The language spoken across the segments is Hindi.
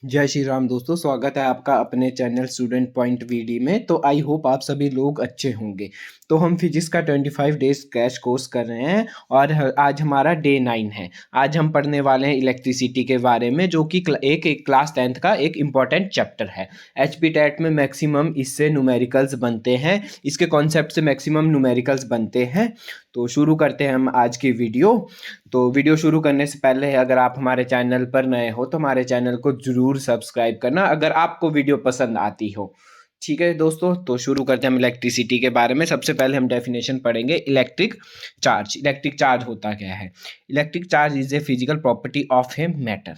जय श्री राम दोस्तों, स्वागत है आपका अपने चैनल स्टूडेंट पॉइंट वीडी में। तो आई होप आप सभी लोग अच्छे होंगे। तो हम फिजिक्स का 25 डेज क्रैश कोर्स कर रहे हैं और आज हमारा डे 9 है। आज हम पढ़ने वाले हैं इलेक्ट्रिसिटी के बारे में, जो कि एक क्लास 10th का एक इम्पॉर्टेंट चैप्टर है। एचपी टेट में मैक्सिमम इससे न्यूमेरिकल्स बनते हैं, इसके कॉन्सेप्ट से मैक्सिमम न्यूमेरिकल्स बनते हैं। तो शुरू करते हैं हम आज की वीडियो। तो वीडियो शुरू करने से पहले अगर आप हमारे चैनल पर नए हो तो हमारे चैनल को जरूर सब्सक्राइब करना अगर आपको वीडियो पसंद आती हो। ठीक है दोस्तों, तो शुरू करते हैं हम इलेक्ट्रिसिटी के बारे में। सबसे पहले हम डेफिनेशन पढ़ेंगे इलेक्ट्रिक चार्ज। इलेक्ट्रिक चार्ज होता क्या है? Electric charge is a physical property of a matter,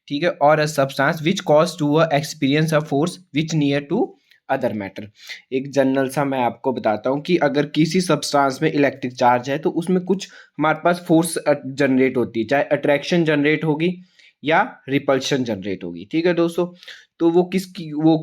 ठीक है, और a substance which cause to a experience a force which near to other matter. एक जनरल सा मैं आपको बताता हूँ कि अगर किसी सब्सटेंस में इलेक्ट्रिक चार्ज है तो उसमें कुछ हमारे पास फोर्स जनरेट होती है, चाहे अट्रैक्शन जनरेट होगी या रिपल्शन जनरेट होगी। ठीक है दोस्तों, तो वो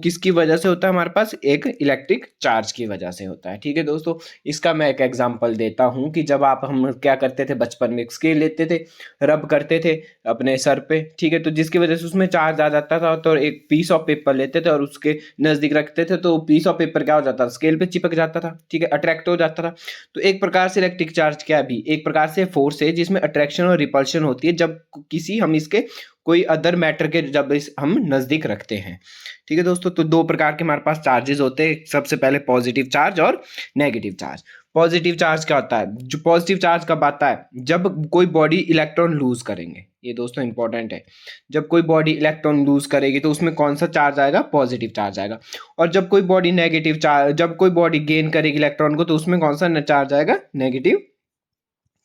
किसकी वजह से होता है? हमारे पास एक इलेक्ट्रिक चार्ज की वजह से होता है। ठीक है दोस्तों, इसका मैं एक एग्जांपल देता हूँ कि जब हम क्या करते थे बचपन में, स्केल लेते थे, रब करते थे अपने सर पे, ठीक है, तो जिसकी वजह से उसमें चार्ज आ जाता था, तो एक पीस ऑफ पेपर लेते थे और उसके नजदीक रखते थे तो पीस ऑफ पेपर क्या हो जाता था? स्केल पे चिपक जाता था, ठीक है, अट्रैक्ट हो जाता था। तो एक प्रकार से इलेक्ट्रिक चार्ज क्या भी एक प्रकार से फोर्स है जिसमें अट्रैक्शन और रिपल्शन होती है जब किसी हम इसके कोई अदर मैटर के जब हम नजदीक रखते हैं। ठीक है दोस्तों, तो दो प्रकार के हमारे पास चार्जेस होते हैं। सबसे पहले पॉजिटिव चार्ज और नेगेटिव चार्ज। पॉजिटिव चार्ज क्या होता है? जो पॉजिटिव चार्ज कब आता है? जब कोई बॉडी इलेक्ट्रॉन लूज करेंगे। ये दोस्तों इंपॉर्टेंट है। जब कोई बॉडी इलेक्ट्रॉन लूज करेगी तो उसमें कौन सा चार्ज आएगा? पॉजिटिव चार्ज आएगा। और जब कोई बॉडी नेगेटिव चार्ज, जब कोई बॉडी गेन करेगी इलेक्ट्रॉन को, तो उसमें कौन सा चार्ज आएगा? नेगेटिव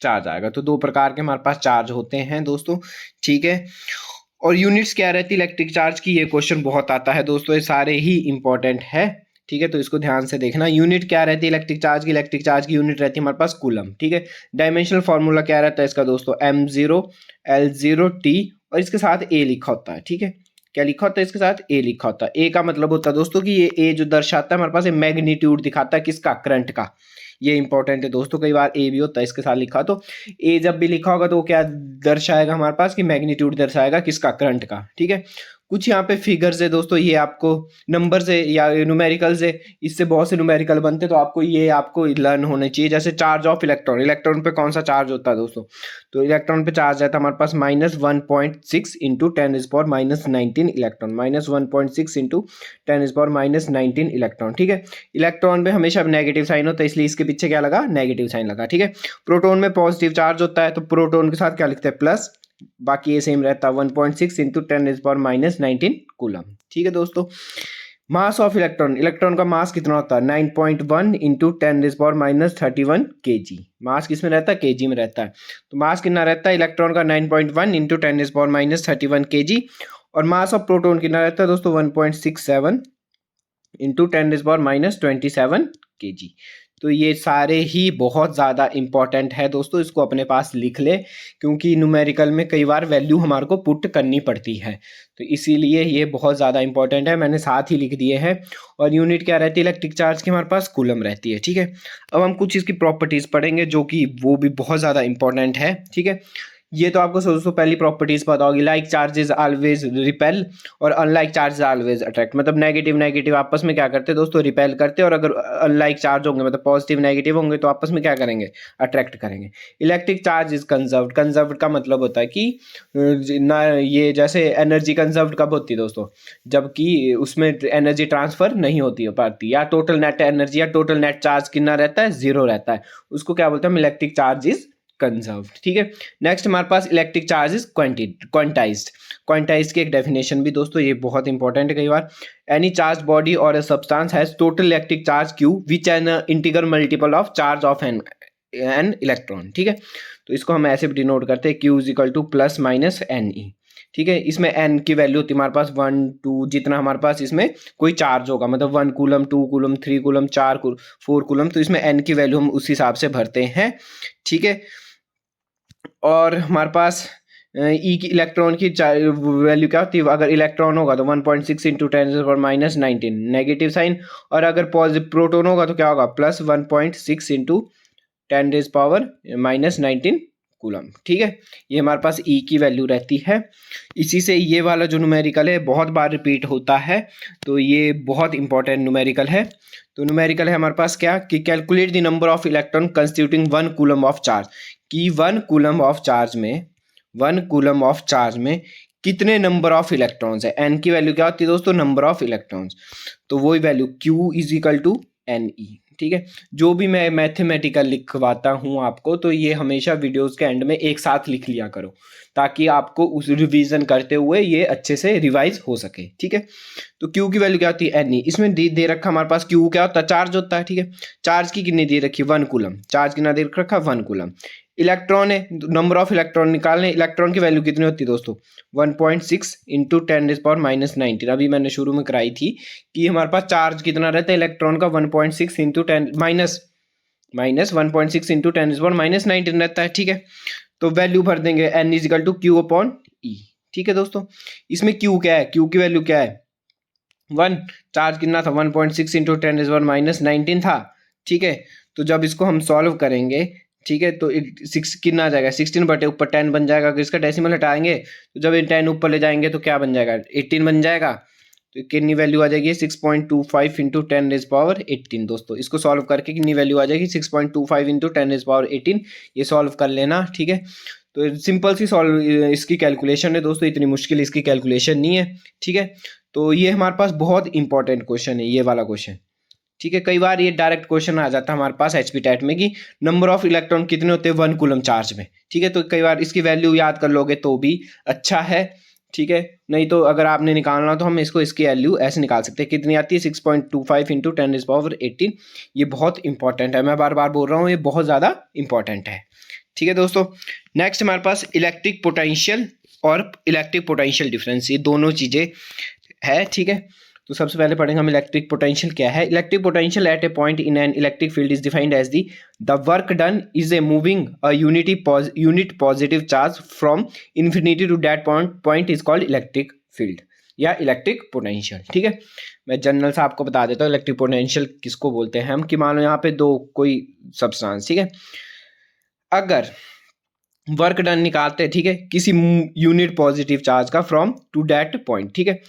चार्ज आएगा। तो दो प्रकार के हमारे पास चार्ज होते हैं दोस्तों। ठीक है, और यूनिट्स क्या रहती है इलेक्ट्रिक चार्ज की? ये क्वेश्चन बहुत आता है दोस्तों, ये सारे ही इंपॉर्टेंट है। ठीक है, तो इसको ध्यान से देखना। यूनिट क्या रहती है इलेक्ट्रिक चार्ज की? इलेक्ट्रिक चार्ज की यूनिट रहती है हमारे पास कूलम। ठीक है, डायमेंशनल फॉर्मूला क्या रहता है इसका दोस्तों? m0 l0 t, और इसके साथ a लिखा होता है। ठीक है, क्या लिखा होता है? इसके साथ a लिखा होता है। a का मतलब होता है दोस्तों कि ये a जो दर्शाता है हमारे पास मैग्नीट्यूड दिखाता है किसका? करंट का। ये इंपॉर्टेंट है दोस्तों, कई बार ए भी होता है इसके साथ लिखा। तो ए जब भी लिखा होगा तो वो क्या दर्शाएगा हमारे पास? कि मैग्नीट्यूड दर्शाएगा किसका? करंट का। ठीक है, कुछ यहाँ पे फिगर्स है दोस्तों, ये आपको नंबर से या न्यूमेरिकल से, इससे बहुत से न्यूमेरिकल बनते, तो आपको लर्न होने चाहिए। जैसे चार्ज ऑफ इलेक्ट्रॉन, इलेक्ट्रॉन पे कौन सा चार्ज होता है दोस्तों? तो इलेक्ट्रॉन पे चार्ज रहता है हमारे पास -1.6 इंटू 10⁻⁻19 इलेक्ट्रॉन, -1.6 इंटू 10⁻⁻19 इलेक्ट्रॉन। ठीक है, इलेक्ट्रॉन में हमेशा नेगेटिव साइन होता है, इसलिए इसके पीछे क्या लगा? नेगेटिव साइन लगा। ठीक है, प्रोटॉन में पॉजिटिव चार्ज होता है, तो प्रोटॉन के साथ क्या लिखते हैं? प्लस। बाकी ये सेम रहता है 1.6 इंटू 10⁻⁻19 कूलम। ठीक है दोस्तों, मास ऑफ इलेक्ट्रॉन, इलेक्ट्रॉन का मास कितना होता है? 9.1 इंटू 10⁻31 kg। मास किस में रहता है? kg में रहता है। तो मास कितना रहता है इलेक्ट्रॉन का? 9.1 इंटू 10⁻31 kg। और मास ऑफ प्रोटॉन कितना रहता है दोस्तों? 1.67 इंटू 10⁻27 kg। तो ये सारे ही बहुत ज़्यादा इंपॉर्टेंट है दोस्तों, इसको अपने पास लिख ले, क्योंकि न्यूमेरिकल में कई बार वैल्यू हमारे को पुट करनी पड़ती है, तो इसीलिए ये बहुत ज़्यादा इंपॉर्टेंट है। मैंने साथ ही लिख दिए हैं। और यूनिट क्या रहती है इलेक्ट्रिक चार्ज की? हमारे पास कूलम रहती है। ठीक है, अब हम कुछ इसकी प्रॉपर्टीज़ पढ़ेंगे जो कि वो भी बहुत ज़्यादा इंपॉर्टेंट है। ठीक है, ये तो आपको दोस्तों पहली प्रॉपर्टीज पता होगी। लाइक चार्जेस ऑलवेज रिपेल और अनलाइक चार्जेस ऑलवेज अट्रैक्ट। मतलब नेगेटिव नेगेटिव आपस में क्या करते हैं दोस्तों? रिपेल करते हैं, और अगर अनलाइक चार्ज होंगे मतलब पॉजिटिव नेगेटिव होंगे तो आपस में क्या करेंगे? अट्रैक्ट करेंगे। Electric charge is conserved. Conserved का मतलब होता है कि ना, ये जैसे एनर्जी कंजर्व्ड कब होती है दोस्तों? जबकि उसमें एनर्जी ट्रांसफर नहीं होती हो पाती, या टोटल नेट एनर्जी या टोटल नेट चार्ज कितना रहता है? 0 रहता है। उसको क्या बोलते हैं? Electric charge is conserved. ठीक है, नेक्स्ट हमारे पास electric charge is quantized. Quantized की एक डेफिनेशन भी दोस्तों ये बहुत इंपॉर्टेंट है कई बार। एनी चार्ज बॉडी और a substance has total electric charge q which an integral multiple of charge of an electron. ठीक है, तो इसको हम ऐसे भी डिनोट करते हैं q is equal to plus minus n e. ठीक है, इसमें n की वैल्यू होती है हमारे पास 1 2, जितना हमारे पास इसमें कोई चार्ज होगा, मतलब 1 कूलम 2 कूलम 3 कूलम 4 कूलम, तो इसमें n की वैल्यू हम उस हिसाब से भरते हैं। ठीक है, और हमारे पास ई की इलेक्ट्रॉन की वैल्यू क्या होती है? अगर इलेक्ट्रॉन होगा तो 1.6 इंटू 10⁻⁻19 नेगेटिव साइन, और अगर प्रोटोन होगा तो क्या होगा? Plus 1.6 into 10⁻⁻19 coulomb. ठीक है, ये हमारे पास ई की वैल्यू रहती है। इसी से ये वाला जो न्यूमेरिकल है बहुत बार रिपीट होता है, तो ये बहुत इंपॉर्टेंट न्यूमेरिकल है। तो न्यूमेरिकल है हमारे पास क्या कि calculate the number of electron constituting 1 coulomb of charge, कि 1 कूलम ऑफ चार्ज में 1 कूलम ऑफ चार्ज में कितने नंबर ऑफ इलेक्ट्रॉन्स है। एन की वैल्यू क्या होती है दोस्तों, नंबर ऑफ इलेक्ट्रॉन्स, तो वही value Q is equal to n e. ठीक है, जो भी मैं मैथमेटिकल लिखवाता हूँ आपको, तो ये हमेशा वीडियोस के एंड में एक साथ लिख लिया करो, ताकि आपको उस रिवीजन करते हुए ये अच्छे से रिवाइज हो सके। ठीक है, तो Q की वैल्यू क्या होती है, एन ई। इसमें दे रखा हमारे पास Q क्या होता है, चार्ज होता है। ठीक है, चार्ज की कितनी दे रखी, 1 कूलम, चार्ज कितना दे रखा, 1 कूलम। इलेक्ट्रॉन है, नंबर ऑफ इलेक्ट्रॉन निकालने, इलेक्ट्रॉन की वैल्यू कितनी होती है दोस्तों, 1.6 इंटू 10⁻⁻19। अभी मैंने शुरू में कराई थी कि हमारे पास चार्ज कितना रहता है इलेक्ट्रॉन का, 1.6 इंटू 10 माइनस 1.6 इंटू 10⁻⁻19 रहता है। ठीक है, तो वैल्यू भर देंगे n equal to Q upon E। ठीक है दोस्तों, इसमें Q क्या है, Q की वैल्यू क्या है, 1, चार्ज कितना था, 1.6 इंटू 10⁻⁻19 था। ठीक है, तो जब इसको हम सॉल्व करेंगे, ठीक है, तो 6 कितना आ जाएगा, 16 बटे ऊपर 10 बन जाएगा। अगर इसका डेसिमल हटाएंगे तो जब ये 10 ऊपर ले जाएंगे तो क्या बन जाएगा, 18 बन जाएगा। तो कितनी वैल्यू आ जाएगी, 6.25 इंटू 10⁻18। दोस्तों इसको सॉल्व करके कितनी वैल्यू आ जाएगी, 6.25 इंटू 10⁻18। ये सॉल्व कर लेना। ठीक है, तो सिंपल सी सॉल्व इसकी कैलकुलेशन है दोस्तों, इतनी मुश्किल इसकी कैलकुलेशन नहीं है। ठीक है, तो ये हमारे पास बहुत इंपॉर्टेंट क्वेश्चन है, ये वाला क्वेश्चन। ठीक है, कई बार ये डायरेक्ट क्वेश्चन आ जाता है हमारे पास एचपी टैट में कि नंबर ऑफ इलेक्ट्रॉन कितने होते हैं 1 कूलम चार्ज में। ठीक है, तो कई बार इसकी वैल्यू याद कर लोगे तो भी अच्छा है। ठीक है, नहीं तो अगर आपने निकालना तो हम इसकी वैल्यू ऐसे निकाल सकते हैं, कितनी आती है, 6.25 इंटू 10⁻18। ये बहुत इंपॉर्टेंट है, मैं बार बार बोल रहा हूँ, ये बहुत ज़्यादा इंपॉर्टेंट है। ठीक है दोस्तों, नेक्स्ट हमारे पास इलेक्ट्रिक पोटेंशियल और इलेक्ट्रिक पोटेंशियल डिफरेंस, ये दोनों चीज़ें है। ठीक है, तो सबसे पहले पढ़ेंगे हम इलेक्ट्रिक पोटेंशियल क्या है। Electric potential at a point in an electric field is defined as the work done is a moving a unit positive charge from infinity to that point is called electric field या इलेक्ट्रिक पोटेंशियल। ठीक है, मैं जनरल से आपको बता देता हूँ इलेक्ट्रिक पोटेंशियल किसको बोलते हैं हम, कि मान लो यहाँ पे दो कोई सब्सटेंस, ठीक है, अगर वर्क डन निकालते हैं, ठीक है, किसी यूनिट पॉजिटिव चार्ज का फ्रॉम टू दैट पॉइंट। ठीक है,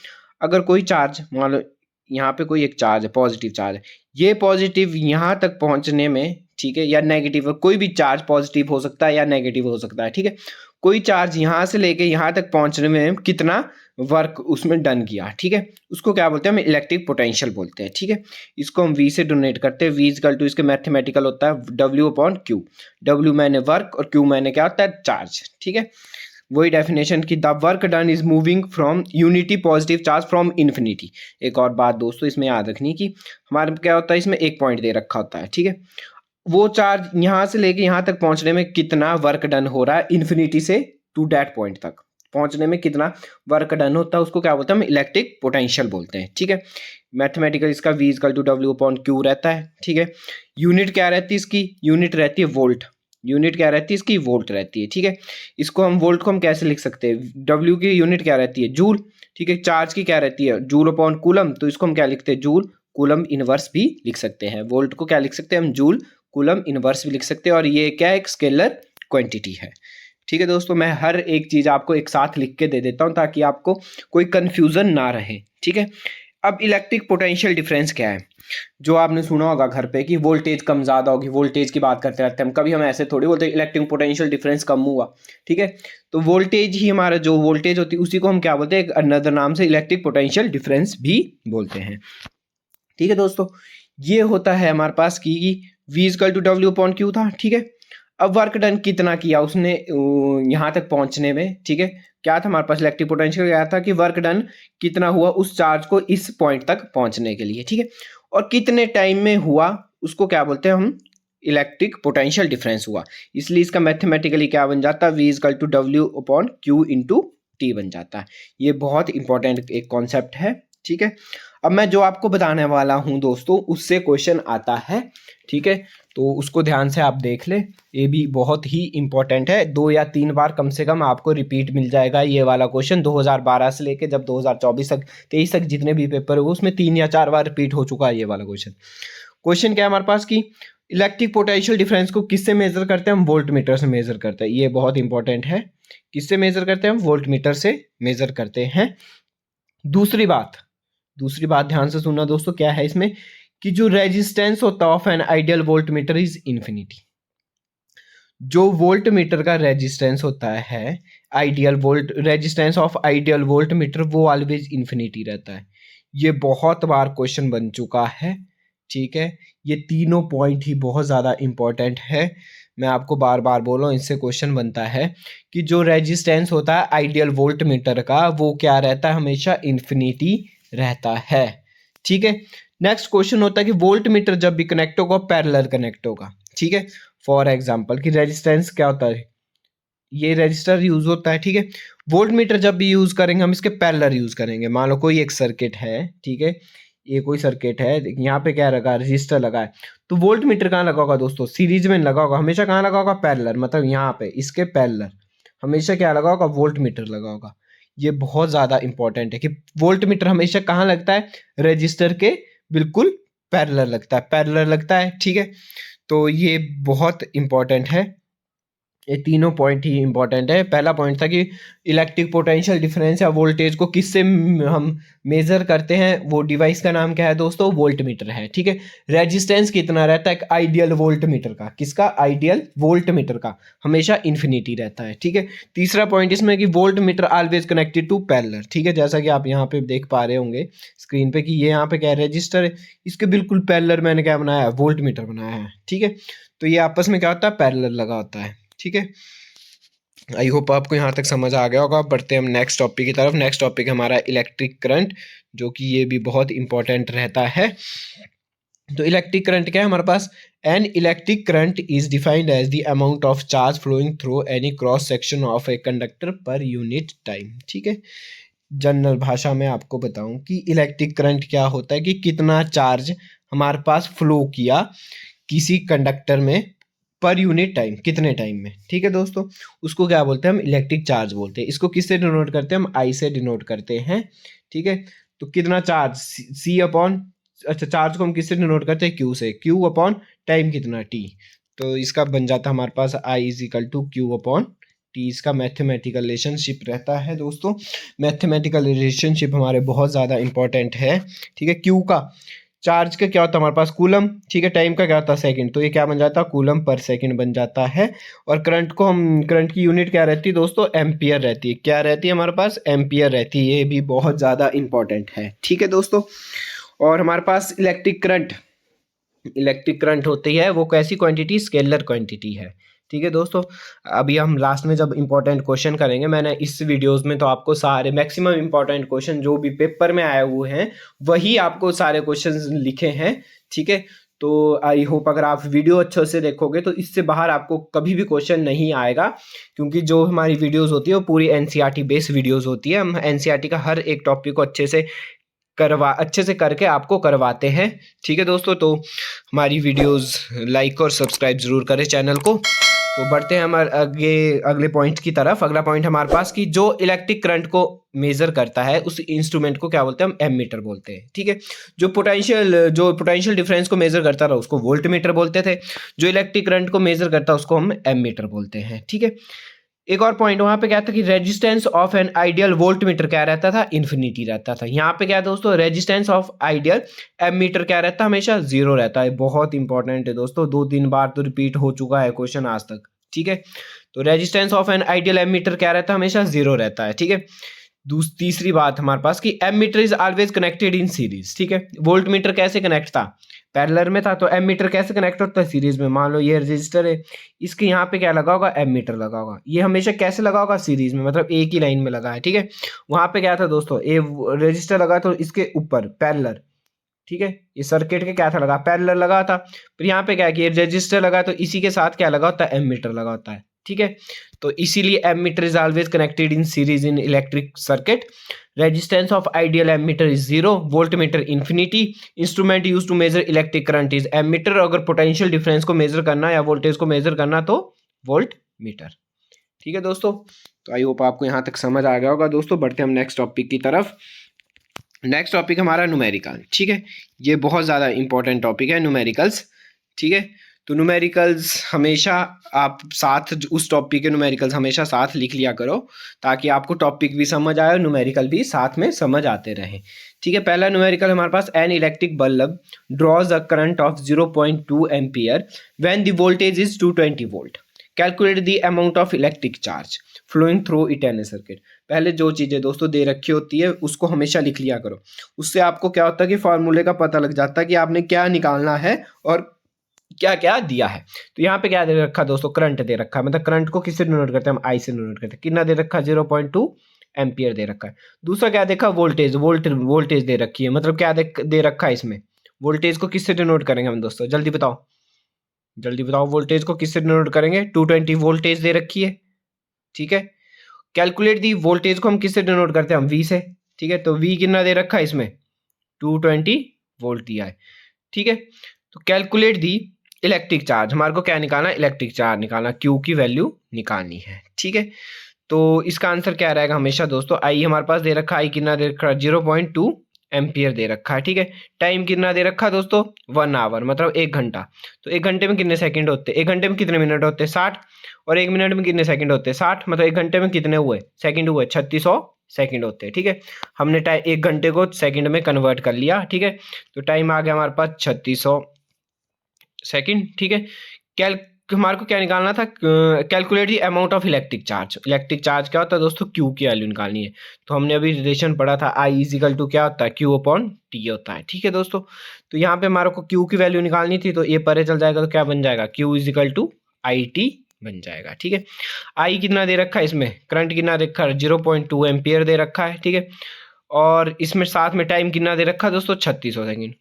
अगर कोई चार्ज, मान लो यहाँ पे कोई एक चार्ज है, पॉजिटिव चार्ज है, ये पॉजिटिव यहाँ तक पहुँचने में, ठीक है, या नेगेटिव, कोई भी चार्ज पॉजिटिव हो सकता है या नेगेटिव हो सकता है। ठीक है, कोई चार्ज यहाँ से लेके यहाँ तक पहुँचने में कितना वर्क उसमें डन किया, ठीक है, उसको क्या बोलते हैं, हम इलेक्ट्रिक पोटेंशियल बोलते हैं। ठीक है, इसको हम V से डोनेट करते हैं। V इक्वल टू इसके मैथमेटिकल होता है W अपॉन Q। W मैंने वर्क और Q मैंने क्या होता है, चार्ज। ठीक है, वही डेफिनेशन की the work done is moving from unity positive charge from infinity. एक और बात दोस्तों इसमें याद रखनी कि हमारे क्या होता है, इसमें एक पॉइंट दे रखा होता है। ठीक है, वो चार्ज यहाँ से लेके यहाँ तक पहुँचने में कितना वर्क डन हो रहा है, इन्फिनिटी से टू दैट पॉइंट तक पहुँचने में कितना वर्क डन होता है, उसको क्या बोलते हैं, हम इलेक्ट्रिक पोटेंशियल बोलते हैं। ठीक है, मैथमेटिकल इसका V equal to W upon Q रहता है। ठीक है, यूनिट क्या रहती है इसकी, यूनिट रहती है वोल्ट। यूनिट क्या रहती है इसकी, वोल्ट रहती है। ठीक है, इसको हम वोल्ट को हम कैसे लिख सकते हैं, W की यूनिट क्या रहती है, जूल। ठीक है, चार्ज की क्या रहती है, जूल अपॉन कूलम, तो इसको हम क्या लिखते हैं, जूल कूलम इनवर्स भी लिख सकते हैं। वोल्ट को क्या लिख सकते हैं हम, जूल कूलम इनवर्स भी लिख सकते हैं, और ये क्या है, एक स्केलर क्वांटिटी है। ठीक है दोस्तों, मैं हर एक चीज़ आपको एक साथ लिख के दे देता हूँ ताकि आपको कोई कन्फ्यूज़न ना रहे। ठीक है, अब इलेक्ट्रिक पोटेंशियल डिफरेंस क्या है, जो आपने सुना होगा घर पे कि वोल्टेज कम ज़्यादा होगी, वोल्टेज की बात करते रहते हैं हम, कभी हम ऐसे थोड़ी बोलते हैं इलेक्ट्रिक पोटेंशियल डिफरेंस कम हुआ। ठीक है, तो वोल्टेज ही हमारा जो वोल्टेज होती है उसी को हम क्या बोलते हैं, एक अनदर नाम से इलेक्ट्रिक पोटेंशियल डिफरेंस भी बोलते हैं। ठीक है दोस्तों, ये होता है हमारे पास कि V equal to W upon Q था। ठीक है, अब वर्क डन कितना किया उसने यहाँ तक पहुँचने में। ठीक है, क्या था हमारे पास, इलेक्ट्रिक पोटेंशियल क्या था कि वर्क डन कितना हुआ उस चार्ज को इस पॉइंट तक पहुँचने के लिए। ठीक है, और कितने टाइम में हुआ उसको क्या बोलते हैं हम, इलेक्ट्रिक पोटेंशियल डिफरेंस हुआ। इसलिए इसका मैथमेटिकली क्या बन जाता है, V equal to W upon Q इंटू T बन जाता है। ये बहुत इंपॉर्टेंट एक कॉन्सेप्ट है। ठीक है, अब मैं जो आपको बताने वाला हूं दोस्तों उससे क्वेश्चन आता है। ठीक है, तो उसको ध्यान से आप देख ले, ये भी बहुत ही इंपॉर्टेंट है, 2 या 3 बार कम से कम आपको रिपीट मिल जाएगा ये वाला क्वेश्चन। 2012 से लेके जब 2024 तक 23 तक जितने भी पेपर हुए उसमें 3 या 4 बार रिपीट हो चुका है ये वाला क्वेश्चन। क्वेश्चन क्या है हमारे पास कि इलेक्ट्रिक पोटेंशियल डिफरेंस को किससे मेजर करते हैं हम? वोल्ट मीटर से मेजर करते हैं। ये बहुत इंपॉर्टेंट है। किससे मेजर करते हैं हम? वोल्ट मीटर से मेजर करते हैं। दूसरी बात ध्यान से सुनना दोस्तों, क्या है इसमें कि जो रेजिस्टेंस होता है of an ideal volt meter is infinity. जो वोल्ट मीटर का रेजिस्टेंस होता है, ideal volt resistance of ideal volt meter, वो ऑलवेज इन्फिनिटी रहता है। ये बहुत बार क्वेश्चन बन चुका है, ठीक है। ये तीनों पॉइंट ही बहुत ज़्यादा इंपॉर्टेंट है। मैं आपको बार बार बोल रहा हूँ, इससे क्वेश्चन बनता है कि जो रेजिस्टेंस होता है आइडियल वोल्ट मीटर का, वो क्या रहता है? हमेशा इन्फिनिटी रहता है, ठीक है। नेक्स्ट क्वेश्चन होता है कि वोल्ट मीटर जब भी कनेक्ट होगा पैरेलल कनेक्ट होगा, ठीक है। फॉर एग्जाम्पल कि रेजिस्टेंस क्या होता है, ये रजिस्टर यूज होता है, ठीक है। वोल्ट मीटर जब भी यूज करेंगे हम इसके पैरेलल यूज करेंगे। मान लो कोई एक सर्किट है, ठीक है, ये कोई सर्किट है, यहाँ पे क्या लगा? रजिस्टर लगा है। तो वोल्ट मीटर कहाँ लगा होगा दोस्तों? सीरीज में लगा होगा। हमेशा कहाँ लगा होगा? पैरेलल, मतलब यहाँ पे इसके पैरेलल हमेशा क्या लगा होगा? वोल्ट मीटर लगा होगा। ये बहुत ज्यादा इंपॉर्टेंट है कि वोल्ट मीटर हमेशा कहाँ लगता है? रजिस्टर के बिल्कुल पैरेलल लगता है, पैरेलल लगता है, ठीक है। तो ये बहुत इंपॉर्टेंट है। ये तीनों पॉइंट ही इंपॉर्टेंट है। पहला पॉइंट था कि इलेक्ट्रिक पोटेंशियल डिफरेंस या वोल्टेज को किससे हम मेजर करते हैं, वो डिवाइस का नाम क्या है दोस्तों? वोल्ट मीटर है, ठीक है। रेजिस्टेंस कितना रहता है एक आइडियल वोल्ट मीटर का? किसका? आइडियल वोल्ट मीटर का हमेशा इन्फिनिटी रहता है, ठीक है। तीसरा पॉइंट इसमें कि voltmeter always connected to parallel, ठीक है। जैसा कि आप यहाँ पे देख पा रहे होंगे स्क्रीन पे कि ये यहाँ पे क्या है? रजिस्टर है, इसके बिल्कुल पैरेलल मैंने क्या बनाया है? वोल्ट मीटर बनाया है, ठीक है। तो ये आपस में क्या होता है? पैरेलल लगा होता है, ठीक है। आई होप आपको यहाँ तक समझ आ गया होगा। बढ़ते हैं हम नेक्स्ट टॉपिक की तरफ। नेक्स्ट टॉपिक हमारा इलेक्ट्रिक करंट, जो कि ये भी बहुत इंपॉर्टेंट रहता है। तो इलेक्ट्रिक करंट क्या है हमारे पास? An electric current is defined as the amount of charge flowing through any cross section of a conductor per unit time, ठीक है। जनरल भाषा में आपको बताऊं कि इलेक्ट्रिक करंट क्या होता है कि कितना चार्ज हमारे पास फ्लो किया किसी कंडक्टर में पर यूनिट टाइम, कितने टाइम में, ठीक है दोस्तों। उसको क्या बोलते हैं हम? इलेक्ट्रिक चार्ज बोलते हैं। इसको किससे डिनोट करते हैं हम? आई से डिनोट करते हैं, ठीक है। तो कितना चार्ज? सी अपॉन, अच्छा, चार्ज को हम किससे डिनोट करते हैं? क्यू से। क्यू अपॉन टाइम कितना? टी। तो इसका बन जाता है हमारे पास I is equal to Q upon T. इसका मैथमेटिकल रिलेशनशिप रहता है दोस्तों। मैथमेटिकल रिलेशनशिप हमारे बहुत ज़्यादा इंपॉर्टेंट है, ठीक है। क्यू का चार्ज का क्या होता है हमारे पास? कूलम, ठीक है। टाइम का क्या होता है? सेकंड। तो ये क्या बन जाता है? कूलम पर सेकंड बन जाता है। और करंट को हम, करंट की यूनिट क्या रहती है दोस्तों? एम्पियर रहती है। क्या रहती है हमारे पास? एम्पियर रहती है। ये भी बहुत ज़्यादा इंपॉर्टेंट है, ठीक है दोस्तों। और हमारे पास इलेक्ट्रिक करंट होती है वो कैसी क्वांटिटी? स्केलर क्वांटिटी है, ठीक है दोस्तों। अभी हम लास्ट में जब इंपॉर्टेंट क्वेश्चन करेंगे, मैंने इस वीडियोस में तो आपको सारे मैक्सिमम इंपॉर्टेंट क्वेश्चन जो भी पेपर में आए हुए हैं वही आपको सारे क्वेश्चन लिखे हैं, ठीक है। तो आई होप अगर आप वीडियो अच्छे से देखोगे तो इससे बाहर आपको कभी भी क्वेश्चन नहीं आएगा, क्योंकि जो हमारी वीडियोस होती है वो पूरी एनसीईआरटी बेस्ड वीडियोस होती है। हम एनसीईआरटी का हर एक टॉपिक को अच्छे से करके आपको करवाते हैं, ठीक है दोस्तों। तो हमारी वीडियोस लाइक और सब्सक्राइब जरूर करें चैनल को। तो बढ़ते हैं हमारे अगले पॉइंट की तरफ। अगला पॉइंट हमारे पास कि जो इलेक्ट्रिक करंट को मेजर करता है उस इंस्ट्रूमेंट को क्या बोलते हैं? हम एमीटर बोलते हैं, ठीक है। जो पोटेंशियल डिफरेंस को मेजर करता था उसको वोल्ट मीटर बोलते थे। जो इलेक्ट्रिक करंट को मेजर करता है उसको हम एमीटर बोलते हैं, ठीक है। एक और पॉइंट वहां पे क्या था कि resistance of an ideal volt meter क्या रहता था? इन्फिनिटी रहता था। यहाँ पे क्या दोस्तों? रेजिस्टेंस ऑफ आइडियल एमीटर क्या रहता है? हमेशा जीरो रहता है। बहुत इंपॉर्टेंट है दोस्तों, 2-3 बार तो रिपीट हो चुका है क्वेश्चन आज तक, ठीक है। तो resistance of an ideal ammeter क्या रहता है? हमेशा जीरो रहता है, ठीक है। तीसरी बात हमारे पास कि ammeter is always connected in series, ठीक है। वोल्ट मीटर कैसे कनेक्ट था? पैरेलल में था। तो एमीटर कैसे कनेक्ट होता है? सीरीज में। मान लो ये रजिस्टर है, इसके यहाँ पे क्या लगा होगा? एमीटर लगा होगा। ये हमेशा कैसे लगा होगा? सीरीज में, मतलब एक ही लाइन में लगा है, ठीक है। वहां पे क्या था दोस्तों? ये रजिस्टर लगा तो इसके ऊपर पैरेलल, ठीक है। ये सर्किट के क्या था? लगा पैरेलल लगा था। फिर यहाँ पे क्या किया? रजिस्टर लगा तो इसी के साथ क्या लगा होता है? एमीटर लगा होता है, ठीक है। तो इसीलिए ammeter is always connected in series in electric circuit. Resistance of ideal ammeter is zero, voltmeter infinity. Instrument use to measure electric current is ammeter. अगर पोटेंशियल डिफरेंस को मेजर करना या वोल्टेज को मेजर करना तो वोल्ट मीटर, ठीक है दोस्तों। तो आई होप आपको यहाँ तक समझ आ गया होगा दोस्तों। बढ़ते हम नेक्स्ट टॉपिक की तरफ। नेक्स्ट टॉपिक हमारा न्यूमेरिकल, ठीक है। ये बहुत ज़्यादा इंपॉर्टेंट टॉपिक है न्यूमेरिकल्स, ठीक है। तो न्यूमेरिकल्स हमेशा आप साथ उस टॉपिक के न्यूमेरिकल्स हमेशा साथ लिख लिया करो, ताकि आपको टॉपिक भी समझ आए और न्यूमेरिकल भी साथ में समझ आते रहें। ठीक है, पहला न्यूमेरिकल हमारे पास, an electric bulb draws a current of 0.2 ampere when the voltage is 220 volt, calculate the amount of electric charge flowing through it in a circuit. पहले जो चीज़ें दोस्तों दे रखी होती है उसको हमेशा लिख लिया करो, उससे आपको क्या होता है कि फॉर्मूले का पता लग जाता है कि आपने क्या निकालना है और क्या क्या दिया है। तो यहाँ पे क्या दे रखा दोस्तों, करंट दे रखा है, मतलब करंट को किससे डिनोट करते हैं हम, आई से डिनोट करते हैं। कितना दे रखा है, 0.2 एम्पियर दे रखा है। दूसरा क्या देखा, वोल्टेज, वोल्टेज दे रखी है, मतलब क्या दे रखा है इसमें, वोल्टेज को किससे डिनोट करेंगे हम दोस्तों, जल्दी बताओ, जल्दी बताओ, वोल्टेज को किससे डिनोट करेंगे, 220 वोल्टेज दे रखी है। ठीक है, कैलकुलेट दी वोल्टेज को हम किससे डिनोट करते हैं, हम वी से। ठीक है, तो वी कितना दे रखा है इसमें, 220 वोल्ट दिया है। ठीक है, तो कैलकुलेट दी इलेक्ट्रिक चार्ज, हमारे को क्या निकालना है, इलेक्ट्रिक चार्ज निकालना, क्यू की वैल्यू निकालनी है। ठीक है, तो इसका आंसर क्या रहेगा हमेशा दोस्तों, आई हमारे पास दे रखा है, आई कितना दे रखा है, 0.2 एम्पियर दे रखा है। ठीक है, टाइम कितना दे रखा है दोस्तों, 1 आवर, मतलब 1 घंटा। तो 1 घंटे में कितने सेकंड होते हैं, 1 घंटे में कितने मिनट होते हैं, 60, और 1 मिनट में कितने सेकंड होते हैं, 60, मतलब 1 घंटे में कितने हुए सेकंड हुए, 3600 सेकंड होते हैं। ठीक है, हमने टाइम 1 घंटे को सेकंड में कन्वर्ट कर लिया। ठीक है, तो टाइम आ गया हमारे पास 3600 सेकंड। ठीक है, हमारे को क्या निकालना था, calculate the amount of electric charge. Electric charge क्या होता है दोस्तों, क्यू की वैल्यू निकालनी है। तो हमने अभी रिलेशन पढ़ा था, आई इजिकल टू क्या होता है, क्यू अपॉन टी होता है। ठीक है दोस्तों, तो यहाँ पे हमारे को क्यू की वैल्यू निकालनी थी, तो ये परे चल जाएगा, तो क्या बन जाएगा, q equal to I t बन जाएगा। ठीक है, आई कितना दे रखा है इसमें, करंट कितना दे रखा है, 0.2 एम्पियर दे रखा है। ठीक है, और इसमें साथ में टाइम कितना दे रखा है दोस्तों, 3600 सेकेंड,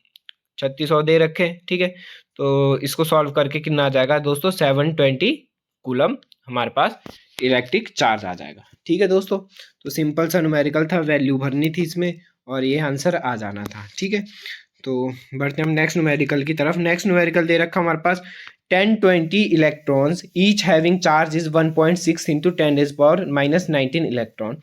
3600 दे रखे। ठीक है, तो इसको सॉल्व करके कितना आ जाएगा दोस्तों, 720 कूलम हमारे पास इलेक्ट्रिक चार्ज आ जाएगा। ठीक है दोस्तों, तो सिंपल सा न्यूमेरिकल था, वैल्यू भरनी थी इसमें और ये आंसर आ जाना था। ठीक है, तो बढ़ते हम नेक्स्ट न्यूमेरिकल की तरफ। नेक्स्ट न्यूमेरिकल दे रखा हमारे पास, 1020 electrons each having charge is 1.6 into 10⁻⁻19 electron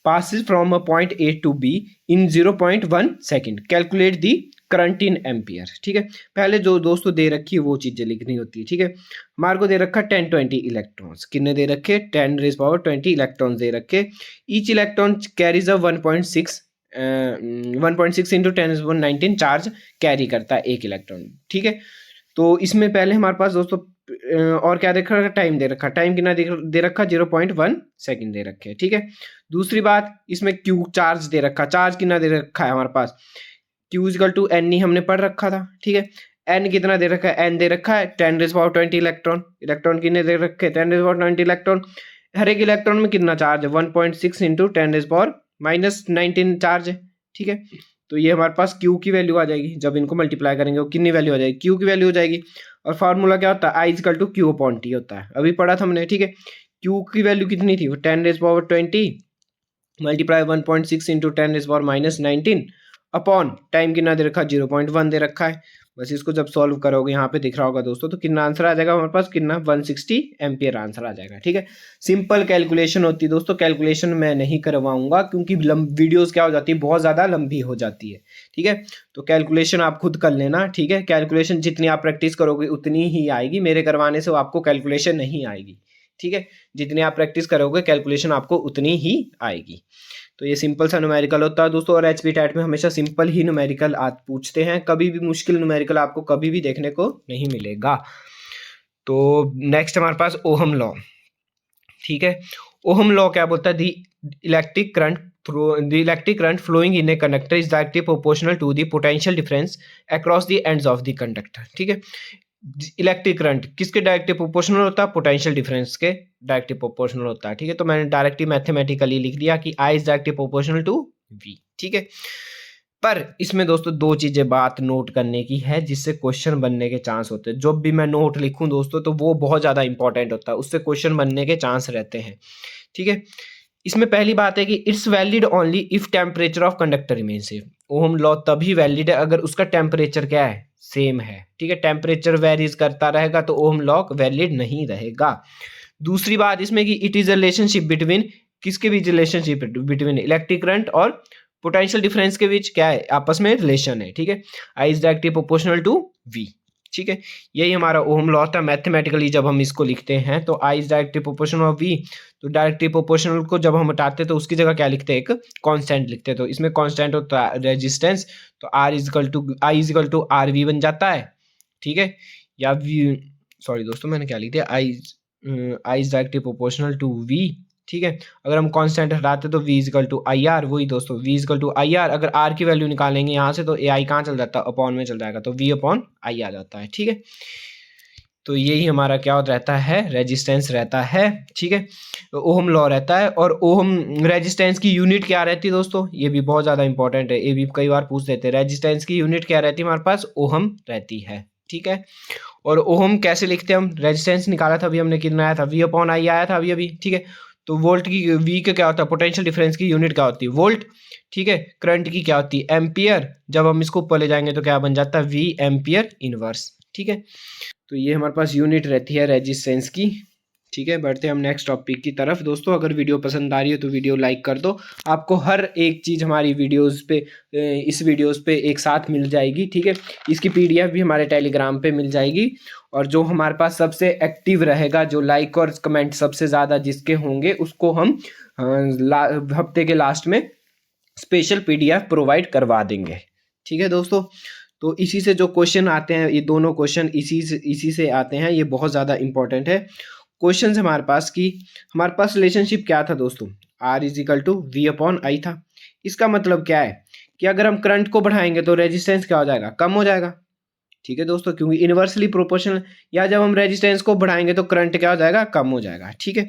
passes from a point A to B in 0.1 second, calculate the current in ampere. ठीक है, पहले जो दोस्तों दे रखी है वो चीजें लिखनी होती है। ठीक है, हमारे को दे रखा 1020 इलेक्ट्रॉन्स, कितने दे रखे, 10⁻20 इलेक्ट्रॉन्स दे रखे। Each electron carries a 1.6 into 10⁻19 charge carry करता है एक इलेक्ट्रॉन। ठीक है, तो इसमें पहले हमारे पास दोस्तों और क्या दे रखा, टाइम दे रखा, टाइम कितना दे रखा, 0.1 सेकेंड दे रखे। ठीक है, दूसरी बात, इसमें क्यू चार्ज दे रखा, चार्ज कितना दे रखा है हमारे पास, क्यू इक्वल टू एन ही हमने पढ़ रखा था। ठीक है, एन कितना दे रखा है, एन दे रखा है 10⁻20 इलेक्ट्रॉन, इलेक्ट्रॉन कितने दे रखे, 10⁻20 इलेक्ट्रॉन। हर एक इलेक्ट्रॉन में कितना चार्ज है, 1.6 इंटू 10⁻⁻19 चार्ज है। ठीक है, तो ये हमारे पास क्यू की वैल्यू आ जाएगी, जब इनको मल्टीप्लाई करेंगे वो कितनी वैल्यू आ जाएगी, क्यू की वैल्यू हो जाएगी। और फार्मूला क्या होता है, I equal to Q upon T होता है, अभी पढ़ा था हमने। ठीक है, क्यू की वैल्यू कितनी थी, 10⁻20 मल्टीप्लाई 1.6 इंटू 10⁻⁻19 अपॉन टाइम कितना दे रखा, 0.1 दे रखा है। बस इसको जब सॉल्व करोगे, यहाँ पे दिख रहा होगा दोस्तों, तो कितना आंसर आ जाएगा हमारे पास, कितना 160 एम्पियर आंसर आ जाएगा। ठीक है, सिंपल कैलकुलेशन होती है दोस्तों, कैलकुलेशन मैं नहीं करवाऊंगा क्योंकि वीडियोस क्या हो जाती है, बहुत ज़्यादा लंबी हो जाती है। ठीक है, तो कैलकुलेशन आप खुद कर लेना। ठीक है, कैलकुलेशन जितनी आप प्रैक्टिस करोगे उतनी ही आएगी, मेरे करवाने से आपको कैलकुलेशन नहीं आएगी। ठीक है, जितनी आप प्रैक्टिस करोगे कैलकुलेशन आपको उतनी ही आएगी। तो ये सिंपल सा न्यूमेरिकल होता है दोस्तों, और एचपी टैट में हमेशा सिंपल ही न्यूमेरिकल आज पूछते हैं, कभी भी मुश्किल न्यूमेरिकल आपको कभी भी देखने को नहीं मिलेगा। तो नेक्स्ट हमारे पास ओहम लॉ। ठीक है, ओहम लॉ क्या बोलता है, the electric current flowing in a conductor is directly proportional to the potential difference across the ends of the conductor. ठीक है, इलेक्ट्रिक करंट किसके डायरेक्टली प्रोपोर्शनल होता है, पोटेंशियल डिफरेंस के डायरेक्टली प्रोपोर्शनल होता है। ठीक है, तो मैंने डायरेक्टली मैथमेटिकली लिख दिया कि I is directly proportional to V. ठीक है, पर इसमें दोस्तों दो चीजें बात नोट करने की है जिससे क्वेश्चन बनने के चांस होते हैं। जब भी मैं नोट लिखूं दोस्तों तो वो बहुत ज्यादा इंपॉर्टेंट होता है, उससे क्वेश्चन बनने के चांस रहते हैं। ठीक है, इसमें पहली बात है कि it's valid only if temperature of conductor remain same. Ohm law तभी वैलिड है अगर उसका टेम्परेचर क्या है, सेम है। ठीक है, टेम्परेचर वेरीज करता रहेगा तो ओहम लॉ वैलिड नहीं रहेगा। दूसरी बात इसमें कि it is a relationship between, किसके बीच रिलेशनशिप, बिटवीन इलेक्ट्रिक करंट और पोटेंशियल डिफरेंस के बीच क्या है, आपस में रिलेशन है। ठीक है, I is directly proportional to V. ठीक है, यही हमारा ओहम लॉ था। मैथमेटिकली जब हम इसको लिखते हैं तो I is directly proportional of V, तो डायरेक्टली प्रोपोर्शनल को जब हम हटाते हैं तो उसकी जगह क्या लिखते हैं, एक कांस्टेंट लिखते हैं। तो इसमें कांस्टेंट होता है रेजिस्टेंस, तो r equal to I equal to r v बन जाता है। ठीक है, या वी, सॉरी दोस्तों मैंने क्या लिख दिया, I is directly proportional to V. ठीक है, अगर हम कांस्टेंट हटाते तो v equal to I R, वही दोस्तों v equal to I R. अगर r की वैल्यू निकालेंगे यहाँ से तो ए आई कहाँ चल जाता है, अपॉन में चल जाएगा, तो v अपॉन आई आ जाता है। ठीक है, तो यही हमारा क्या रहता है, रेजिस्टेंस रहता है। ठीक है, ओहम लॉ रहता है। और ओहम रेजिस्टेंस की यूनिट क्या रहती है दोस्तों, ये भी बहुत ज़्यादा इंपॉर्टेंट है, ये भी कई बार पूछ लेते हैं। रेजिस्टेंस की यूनिट क्या रहती है हमारे पास, ओहम रहती है। ठीक है, और ओहम कैसे लिखते हैं हम, रेजिस्टेंस निकाला था अभी हमने, कितना आया था, v अपॉन आई आया था अभी अभी। ठीक है, तो वोल्ट की v का क्या होता है, पोटेंशियल डिफरेंस की यूनिट क्या होती है, वोल्ट। ठीक है, करंट की क्या होती है, एम्पियर। जब हम इसको ऊपर ले जाएंगे तो क्या बन जाता है, v एम्पियर इनवर्स। ठीक है, तो ये हमारे पास यूनिट रहती है रेजिस्टेंस की। ठीक है, बढ़ते हैं हम नेक्स्ट टॉपिक की तरफ। दोस्तों अगर वीडियो पसंद आ रही है तो वीडियो लाइक कर दो। आपको हर एक चीज़ हमारी वीडियोस पे, इस वीडियोस पे एक साथ मिल जाएगी। ठीक है, इसकी पीडीएफ भी हमारे टेलीग्राम पे मिल जाएगी। और जो हमारे पास सबसे एक्टिव रहेगा, जो लाइक और कमेंट सबसे ज़्यादा जिसके होंगे, उसको हम हफ्ते के लास्ट में स्पेशल पीडीएफ प्रोवाइड करवा देंगे। ठीक है दोस्तों, तो इसी से जो क्वेश्चन आते हैं, ये दोनों क्वेश्चन इसी से आते हैं, ये बहुत ज़्यादा इंपॉर्टेंट है क्वेश्चन हमारे पास। की हमारे पास रिलेशनशिप क्या था दोस्तों, r equal to we upon I था। इसका मतलब क्या है कि अगर हम करंट को बढ़ाएंगे तो रेजिस्टेंस क्या हो जाएगा, कम हो जाएगा। ठीक है दोस्तों, क्योंकि इनवर्सली प्रोपोर्शनल, या जब हम रेजिस्टेंस को बढ़ाएंगे तो करंट क्या हो जाएगा, कम हो जाएगा। ठीक है,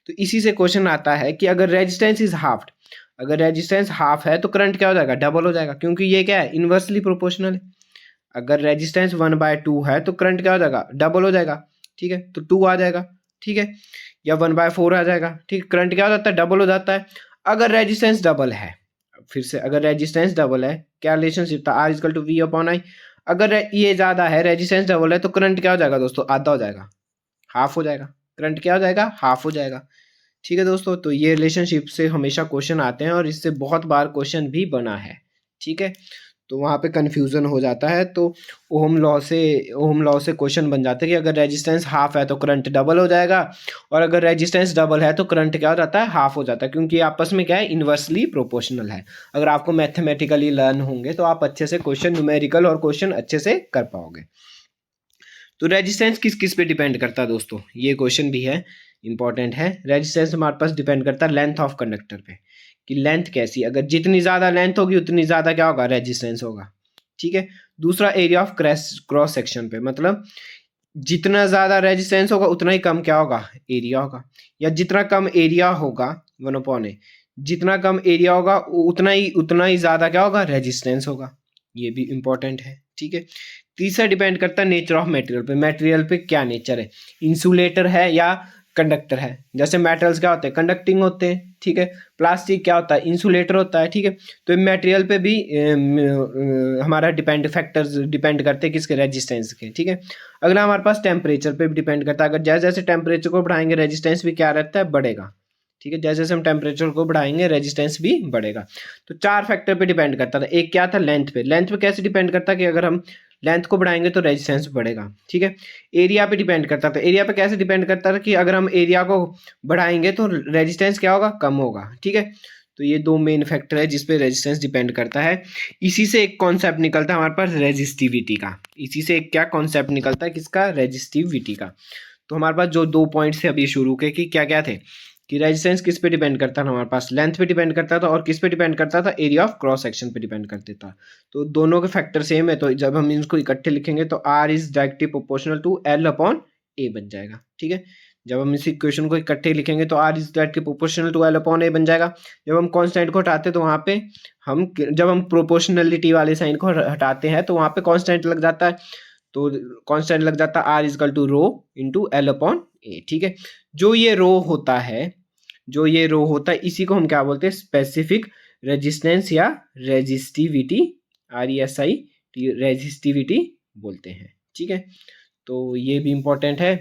तो इसी से क्वेश्चन आता है कि अगर रेजिस्टेंस इज हाफ, अगर रेजिस्टेंस हाफ है तो करंट क्या हो जाएगा, डबल हो जाएगा, क्योंकि ये क्या है, इनवर्सली प्रोपोर्शनल है। अगर रेजिस्टेंस 1/2 है तो करंट क्या हो जाएगा, डबल हो जाएगा। ठीक है, तो 2 आ जाएगा। ठीक है, या 1/4 आ जाएगा। ठीक, करंट क्या हो जाता है, डबल हो जाता है। अगर रेजिस्टेंस डबल है, फिर से अगर रेजिस्टेंस डबल है, क्या रिलेशनशिप था, r equal to we upon I. अगर ये ज़्यादा है, रेजिस्टेंस डबल है, तो करंट क्या हो जाएगा दोस्तों, आधा हो जाएगा, हाफ हो जाएगा। करंट क्या हो जाएगा, हाफ हो जाएगा। ठीक है दोस्तों, तो ये रिलेशनशिप से हमेशा क्वेश्चन आते हैं और इससे बहुत बार क्वेश्चन भी बना है। ठीक है, तो वहाँ पे कन्फ्यूज़न हो जाता है। तो ओहम लॉ से क्वेश्चन बन जाता है कि अगर रेजिस्टेंस हाफ है तो करंट डबल हो जाएगा, और अगर रेजिस्टेंस डबल है तो करंट क्या हो जाता है, हाफ हो जाता है, क्योंकि आपस में क्या है, इन्वर्सली प्रोपोर्शनल है। अगर आपको मैथमेटिकली लर्न होंगे तो आप अच्छे से क्वेश्चन, न्यूमेरिकल और क्वेश्चन अच्छे से कर पाओगे। तो रेजिस्टेंस किस किस पे डिपेंड करता है दोस्तों, ये क्वेश्चन भी है, इंपॉर्टेंट है। रेजिस्टेंस हमारे पास डिपेंड करता है लेंथ ऑफ कंडक्टर पे, कि लेंथ कैसी, अगर जितनी ज़्यादा लेंथ होगी उतनी ज़्यादा क्या होगा, रेजिस्टेंस होगा। ठीक है, दूसरा एरिया ऑफ क्रॉस सेक्शन पे, मतलब जितना ज़्यादा रेजिस्टेंस होगा उतना ही कम क्या होगा, एरिया होगा। या जितना कम एरिया होगा, 1/a, जितना कम एरिया होगा उतना ही ज़्यादा क्या होगा, रेजिस्टेंस होगा। ये भी इंपॉर्टेंट है। ठीक है, तीसरा डिपेंड करता है नेचर ऑफ मटेरियल पे, मटेरियल पे क्या नेचर है, इंसुलेटर है या कंडक्टर है। जैसे मेटल्स क्या होते हैं, कंडक्टिंग होते हैं। ठीक है, प्लास्टिक क्या होता है, इंसुलेटर होता है। ठीक है, तो मटेरियल पे भी हमारा फैक्टर्स डिपेंड करते हैं किसके, रेजिस्टेंस के। ठीक है, अगला हमारे पास टेम्परेचर पे भी डिपेंड करता है। अगर जैसे जैसे टेम्परेचर को बढ़ाएंगे रेजिस्टेंस भी क्या रहता है, बढ़ेगा। ठीक है, जैसे जैसे हम टेम्परेचर को बढ़ाएंगे रेजिस्टेंस भी बढ़ेगा। तो 4 फैक्टर पे डिपेंड करता था। एक क्या था, लेंथ पे। लेंथ पे कैसे डिपेंड करता है कि अगर हम लेंथ को बढ़ाएंगे तो रेजिस्टेंस बढ़ेगा। ठीक है, एरिया पे डिपेंड करता था। एरिया पे कैसे डिपेंड करता था कि अगर हम एरिया को बढ़ाएंगे तो रेजिस्टेंस क्या होगा, कम होगा। ठीक है, तो ये 2 मेन फैक्टर है जिसपे रेजिस्टेंस डिपेंड करता है। इसी से एक कॉन्सेप्ट निकलता है हमारे पास रेजिस्टिविटी का। इसी से एक क्या कॉन्सेप्ट निकलता है, किसका, रेजिस्टिविटी का। तो हमारे पास जो 2 पॉइंट से अभी शुरू के कि क्या क्या थे, कि रेजिस्टेंस किस पे डिपेंड करता था, हमारे पास लेंथ पे डिपेंड करता था, और किस पे डिपेंड करता था, एरिया ऑफ क्रॉस सेक्शन पे डिपेंड करता था। तो दोनों के फैक्टर सेम है, तो जब हम इनको इकट्ठे लिखेंगे तो R is directly proportional to L upon A बन जाएगा। ठीक है, जब हम इस इक्वेशन को इकट्ठे लिखेंगे तो R is directly proportional to L upon A बन जाएगा। जब हम कांस्टेंट को हटाते हैं तो वहाँ पे जब हम प्रोपोर्शनलिटी वाले साइन को हटाते हैं तो वहाँ पे कांस्टेंट लग जाता है, तो कांस्टेंट लग जाता है R equal to rho into L upon A. ठीक है, जो ये रो होता है इसी को हम क्या बोलते हैं, स्पेसिफिक रेजिस्टेंस या रेजिस्टिविटी, RESI रेजिस्टिविटी बोलते हैं। ठीक है, तो ये भी इंपॉर्टेंट है।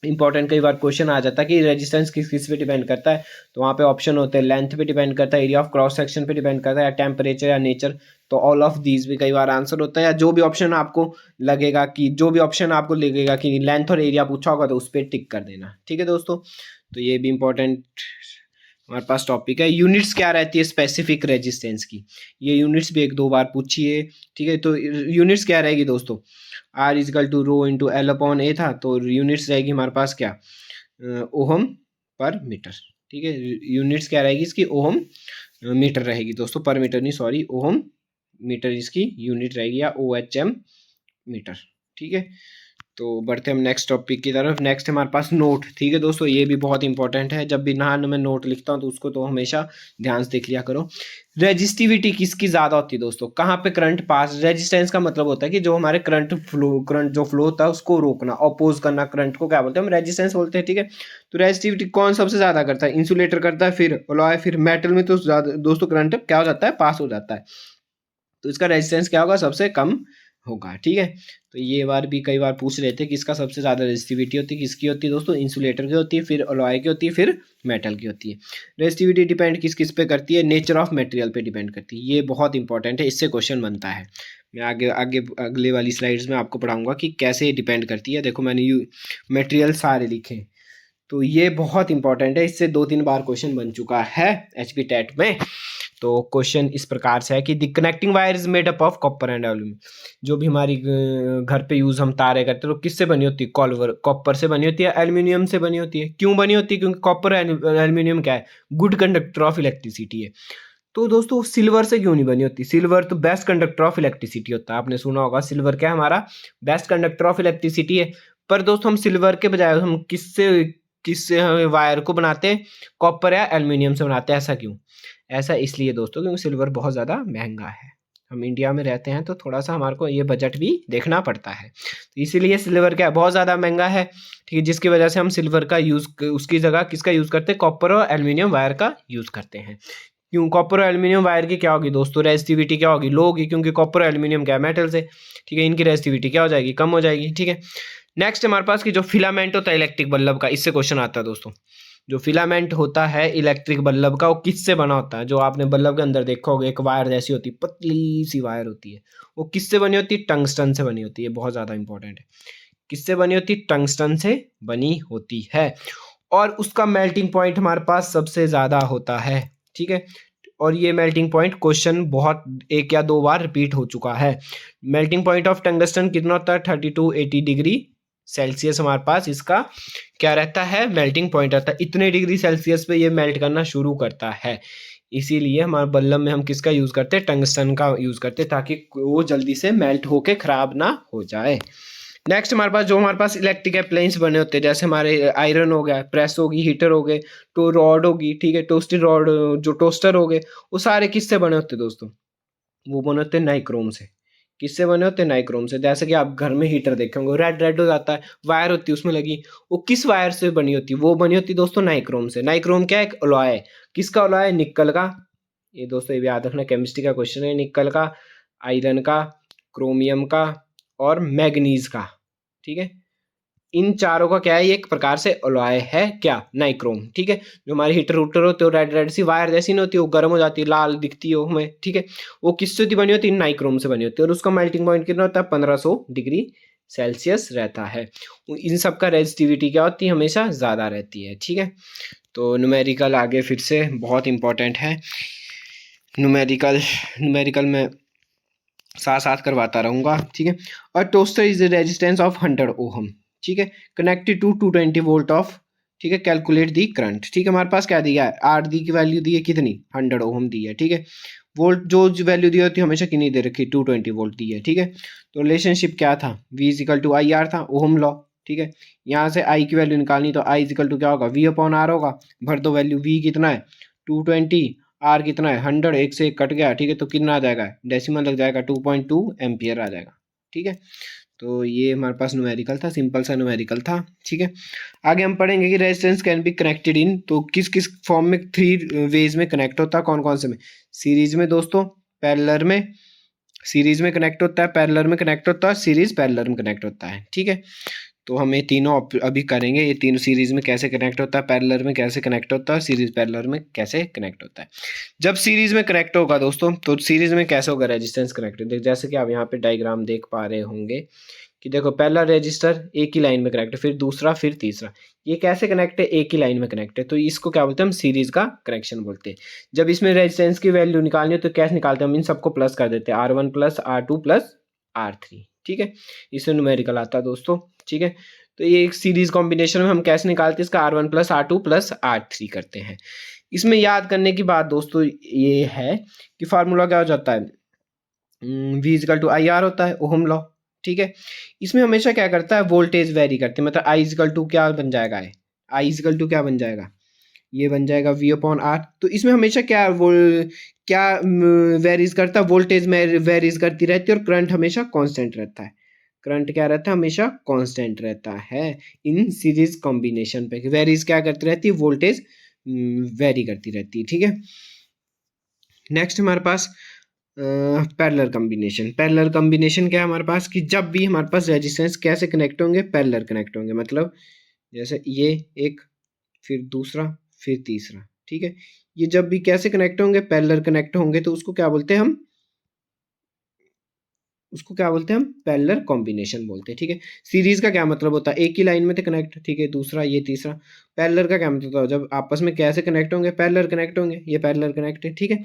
इंपॉर्टेंट कई बार क्वेश्चन आ जाता है कि रेजिस्टेंस किस किस पे डिपेंड करता है, तो वहाँ पे ऑप्शन होते हैं लेंथ पे डिपेंड करता है, एरिया ऑफ क्रॉस सेक्शन पे डिपेंड करता है, या टेम्परेचर या नेचर। तो ऑल ऑफ दीज भी कई बार आंसर होता है, या जो भी ऑप्शन आपको लगेगा कि लेंथ और एरिया पूछा होगा तो उस पर टिक कर देना। ठीक है दोस्तों, तो ये भी इंपॉर्टेंट हमारे पास टॉपिक है। यूनिट्स क्या रहती है स्पेसिफिक रेजिस्टेंस की, ये यूनिट्स भी एक दो बार पूछी है। ठीक है, तो यूनिट्स क्या रहेगी दोस्तों, R equal to rho into L upon A था, तो यूनिट्स रहेगी हमारे पास क्या, ओहम पर मीटर। ठीक है, यूनिट्स क्या रहेगी इसकी, ओहम मीटर रहेगी दोस्तों, पर मीटर नहीं सॉरी, ओहम मीटर इसकी यूनिट रहेगी, या OHM मीटर। ठीक है, तो बढ़ते हम नेक्स्ट टॉपिक की तरफ। नेक्स्ट हमारे पास नोट। ठीक है दोस्तों, ये भी बहुत इंपॉर्टेंट है, जब भी नहान में नोट लिखता हूँ तो उसको तो हमेशा ध्यान से देख लिया करो। रेजिस्टिविटी किसकी ज़्यादा होती है दोस्तों, कहाँ पे करंट पास, रेजिस्टेंस का मतलब होता है कि जो हमारे करंट जो फ्लो होता है उसको रोकना, अपोज करना करंट को क्या बोलते हैं हम, रेजिस्टेंस बोलते हैं। ठीक है, तो रेजिस्टिविटी कौन सबसे ज़्यादा करता है, इंसुलेटर करता है, फिर अलॉय, फिर मेटल में तो ज़्यादा दोस्तों करंट क्या हो जाता है, पास हो जाता है, तो इसका रेजिस्टेंस क्या होगा, सबसे कम होगा। ठीक है, तो ये बार भी कई बार पूछ रहे थे कि इसका सबसे ज़्यादा रेजिस्टिविटी होती है, किसकी होती है दोस्तों, इंसुलेटर की होती है, फिर अलॉय की होती है, फिर मेटल की होती है। रेजिस्टिविटी डिपेंड किस किस पे करती है, नेचर ऑफ मटेरियल पे डिपेंड करती है, ये बहुत इंपॉर्टेंट है, इससे क्वेश्चन बनता है। मैं आगे आगे अगले वाली स्लाइड्स में आपको पढ़ाऊंगा कि कैसे डिपेंड करती है। देखो मैंने मटेरियल सारे लिखे, तो ये बहुत इंपॉर्टेंट है, इससे 2-3 बार क्वेश्चन बन चुका है HP टेट में। तो क्वेश्चन इस प्रकार से है कि the connecting wire is made up of copper and aluminium. जो भी हमारी घर पे यूज हम तारे करते हैं तो किससे बनी होती है, कॉपर से बनी होती है, एल्यूमिनियम से बनी होती है। क्यों बनी होती है, क्योंकि कॉपर एल्यूमिनियम क्या है, गुड कंडक्टर ऑफ इलेक्ट्रिसिटी है। तो दोस्तों सिल्वर से क्यों नहीं बनी होती, सिल्वर तो बेस्ट कंडक्टर ऑफ इलेक्ट्रिसिटी होता है, आपने सुना होगा सिल्वर क्या है, हमारा बेस्ट कंडक्टर ऑफ इलेक्ट्रिसिटी है। पर दोस्तों हम सिल्वर के बजाय हम किससे किससे हमें वायर को बनाते हैं, कॉपर या एल्यूमिनियम से बनाते हैं। ऐसा क्यों, ऐसा इसलिए दोस्तों क्योंकि सिल्वर बहुत ज़्यादा महंगा है, हम इंडिया में रहते हैं तो थोड़ा सा हमारे को ये बजट भी देखना पड़ता है, तो इसीलिए सिल्वर क्या बहुत ज़्यादा महंगा है। ठीक है, जिसकी वजह से हम सिल्वर का यूज़, उसकी जगह किसका यूज़ करते हैं, कॉपर और एल्यूमिनियम वायर का यूज़ करते हैं। क्यों, कॉपर और एल्यूमिनियम वायर की क्या होगी दोस्तों, रेजिस्टिविटी क्या होगी, लो होगी, क्योंकि कॉपर और एल्यूमिनियम क्या मेटल्स है। ठीक है, इनकी रेजिस्टिविटी क्या हो जाएगी, कम हो जाएगी। ठीक है, नेक्स्ट हमारे पास की जो फिलामेंट होता है इलेक्ट्रिक बल्ब का, इससे क्वेश्चन आता है दोस्तों। जो फिलामेंट होता है इलेक्ट्रिक बल्ब का वो किससे बना होता है, जो आपने बल्ब के अंदर देखा होगा एक वायर जैसी होती है, पतली सी वायर होती है, वो किससे बनी होती है, टंगस्टन से बनी होती है। बहुत ज़्यादा इंपॉर्टेंट है, किससे बनी होती है, टंगस्टन से बनी होती है, और उसका मेल्टिंग पॉइंट हमारे पास सबसे ज़्यादा होता है। ठीक है, और ये मेल्टिंग पॉइंट क्वेश्चन बहुत 1 या 2 बार रिपीट हो चुका है। मेल्टिंग पॉइंट ऑफ टंगस्टन कितना होता है, 3280 डिग्री सेल्सियस हमारे पास इसका क्या रहता है, मेल्टिंग पॉइंट रहता है। इतने डिग्री सेल्सियस पे ये मेल्ट करना शुरू करता है, इसीलिए हमारे बल्लम में हम किसका यूज़ करते हैं, टंगस्टन का यूज़ करते हैं, ताकि वो जल्दी से मेल्ट होके ख़राब ना हो जाए। नेक्स्ट हमारे पास इलेक्ट्रिक अप्लायंस बने होते हैं, जैसे हमारे आयरन हो गया, प्रेस होगी, हीटर हो गए, तो रॉड होगी। ठीक है, टोस्टेड रॉड, जो टोस्टर हो गए, वो सारे किससे बने होते हैं दोस्तों, वो बने होते हैं नाइक्रोम से। किससे बने होते हैं, नाइक्रोम से। जैसे कि आप घर में हीटर देखे होंगे, रेड रेड हो जाता है, वायर होती है उसमें लगी, वो किस वायर से बनी होती है, वो बनी होती है दोस्तों नाइक्रोम से। नाइक्रोम क्या है, एक अलॉय है, किसका अलॉय है, निकल का। ये दोस्तों ये भी याद रखना, केमिस्ट्री का क्वेश्चन है, निकल का, आयरन का, क्रोमियम का और मैग्नीज का। ठीक है, इन चारों का क्या है, ये एक प्रकार से अलॉय है, क्या, नाइक्रोम। ठीक है, जो हमारे हीटर रूटर होते हैं रेड रेड सी वायर जैसी नहीं होती, वो गर्म हो जाती है, लाल दिखती है हमें। ठीक है, वो किससे बनी होती है, नाइक्रोम से बनी होती है, और उसका मेल्टिंग पॉइंट कितना होता है, 1500 डिग्री सेल्सियस रहता है। इन सब का रेजिस्टिविटी क्या होती है, हमेशा ज़्यादा रहती है। ठीक है, तो न्यूमेरिकल आगे फिर से बहुत इंपॉर्टेंट है, न्यूमेरिकल न्यूमेरिकल में साथ साथ करवाता रहूँगा। ठीक है, और toaster is the resistance of 100 ohm. ठीक है, कनेक्टेड टू 220 वोल्ट ऑफ। ठीक है, कैलकुलेट दी करंट। ठीक है, हमारे पास क्या दिया है, आर दी की वैल्यू दी है कितनी, 100 ओहम दी है। ठीक है, वोल्ट जो वैल्यू दी होती है हमेशा कितनी दे रखी, 220 वोल्ट दी है। ठीक है, तो रिलेशनशिप क्या था, V equal to I r था, ओहम लॉ। ठीक है, यहाँ से I की वैल्यू निकालनी, तो I इजिकल टू क्या होगा, V अपॉन आर होगा। भर दो वैल्यू, V कितना है 220, आर कितना है 100, एक से एक कट गया। ठीक है, तो कितना आ जाएगा, डेसिमल लग जाएगा, 2.2 एम्पियर आ जाएगा। ठीक है, तो ये हमारे पास न्यूमेरिकल था, सिंपल सा न्यूमेरिकल था। ठीक है, आगे हम पढ़ेंगे कि resistance can be connected in, तो किस किस फॉर्म में, 3 वेज में कनेक्ट होता है, कौन कौन से में, सीरीज में दोस्तों, पैरेलल में, सीरीज में कनेक्ट होता है, पैरेलल में कनेक्ट होता है, सीरीज पैरेलल में कनेक्ट होता है। ठीक है, तो हम ये तीनों अभी करेंगे, ये तीनों सीरीज़ में कैसे कनेक्ट होता है, पैरेलल में कैसे कनेक्ट होता है, सीरीज़ पैरेलल में कैसे कनेक्ट होता है। जब सीरीज़ में कनेक्ट होगा दोस्तों, तो सीरीज़ में कैसे होगा रेजिस्टेंस कनेक्ट, जैसे कि आप यहाँ पे डायग्राम देख पा रहे होंगे कि देखो पहला रजिस्टर एक ही लाइन में कनेक्ट है, फिर दूसरा, फिर तीसरा। ये कैसे कनेक्ट है, एक ही लाइन में कनेक्ट है, तो इसको क्या बोलते हैं हम, सीरीज का कनेक्शन बोलते हैं। जब इसमें रेजिस्टेंस की वैल्यू निकालनी हो तो कैसे निकालते हैं हम, इन सबको प्लस कर देते हैं, R1 plus R2 plus R3, ठीक है। इससे न्यूमेरिकल आता है दोस्तों, ठीक है। तो ये एक सीरीज कॉम्बिनेशन में हम कैसे निकालते हैं इसका, R1 plus R2 plus R3 करते हैं। इसमें याद करने की बात दोस्तों ये है कि फार्मूला क्या हो जाता है, V इजिकल टू IR होता है, ओहम लॉ, ठीक है। इसमें हमेशा क्या करता है, वोल्टेज वेरी करते हैं, मतलब I इजिकल टू क्या बन जाएगा, I इजिकल टू क्या बन जाएगा, ये बन जाएगा V अपॉन R। तो इसमें हमेशा क्या वेरीज करता है, वोल्टेज में वेरीज करती रहती है और करंट हमेशा कांस्टेंट रहता है। करंट क्या रहता है, हमेशा कांस्टेंट रहता है इन सीरीज कॉम्बिनेशन पे। वेरीज क्या करती रहती है, वोल्टेज वेरी करती रहती है, ठीक है। नेक्स्ट हमारे पास पैरेलल कॉम्बिनेशन। पैरेलल कॉम्बिनेशन क्या है हमारे पास, कि जब भी हमारे पास रेजिस्टेंस कैसे कनेक्ट होंगे, पैरेलल कनेक्ट होंगे, मतलब जैसे ये एक, फिर दूसरा, फिर तीसरा, ठीक है। ये जब भी कैसे कनेक्ट होंगे, पैरेलल कनेक्ट होंगे, तो उसको क्या बोलते हैं हम, पैरेलल कॉम्बिनेशन बोलते हैं, ठीक है। सीरीज का क्या मतलब होता है, एक ही लाइन में तो कनेक्ट, ठीक है, दूसरा, ये तीसरा। पैरेलल का क्या मतलब होता है, जब आपस में कैसे कनेक्ट होंगे, पैरेलल कनेक्ट होंगे, ये पैरेलल कनेक्ट है, ठीक है।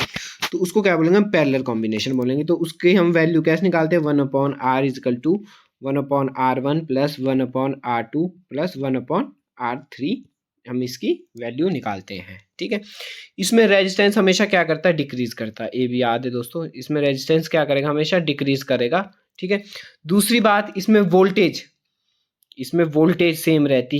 तो उसको क्या बोलेंगे हम, पैरेलल कॉम्बिनेशन बोलेंगे। तो उसके हम वैल्यू कैसे निकालते हैं, 1/R is equal to 1/R1 plus 1/R2 plus 1/R3, हम इसकी वैल्यू निकालते हैं, ठीक है। इसमें रेजिस्टेंस हमेशा क्या करता है, डिक्रीज करता है, ये भी याद है दोस्तों। इसमें रेजिस्टेंस क्या करेगा, हमेशा डिक्रीज करेगा, ठीक है। दूसरी बात, इसमें वोल्टेज सेम रहती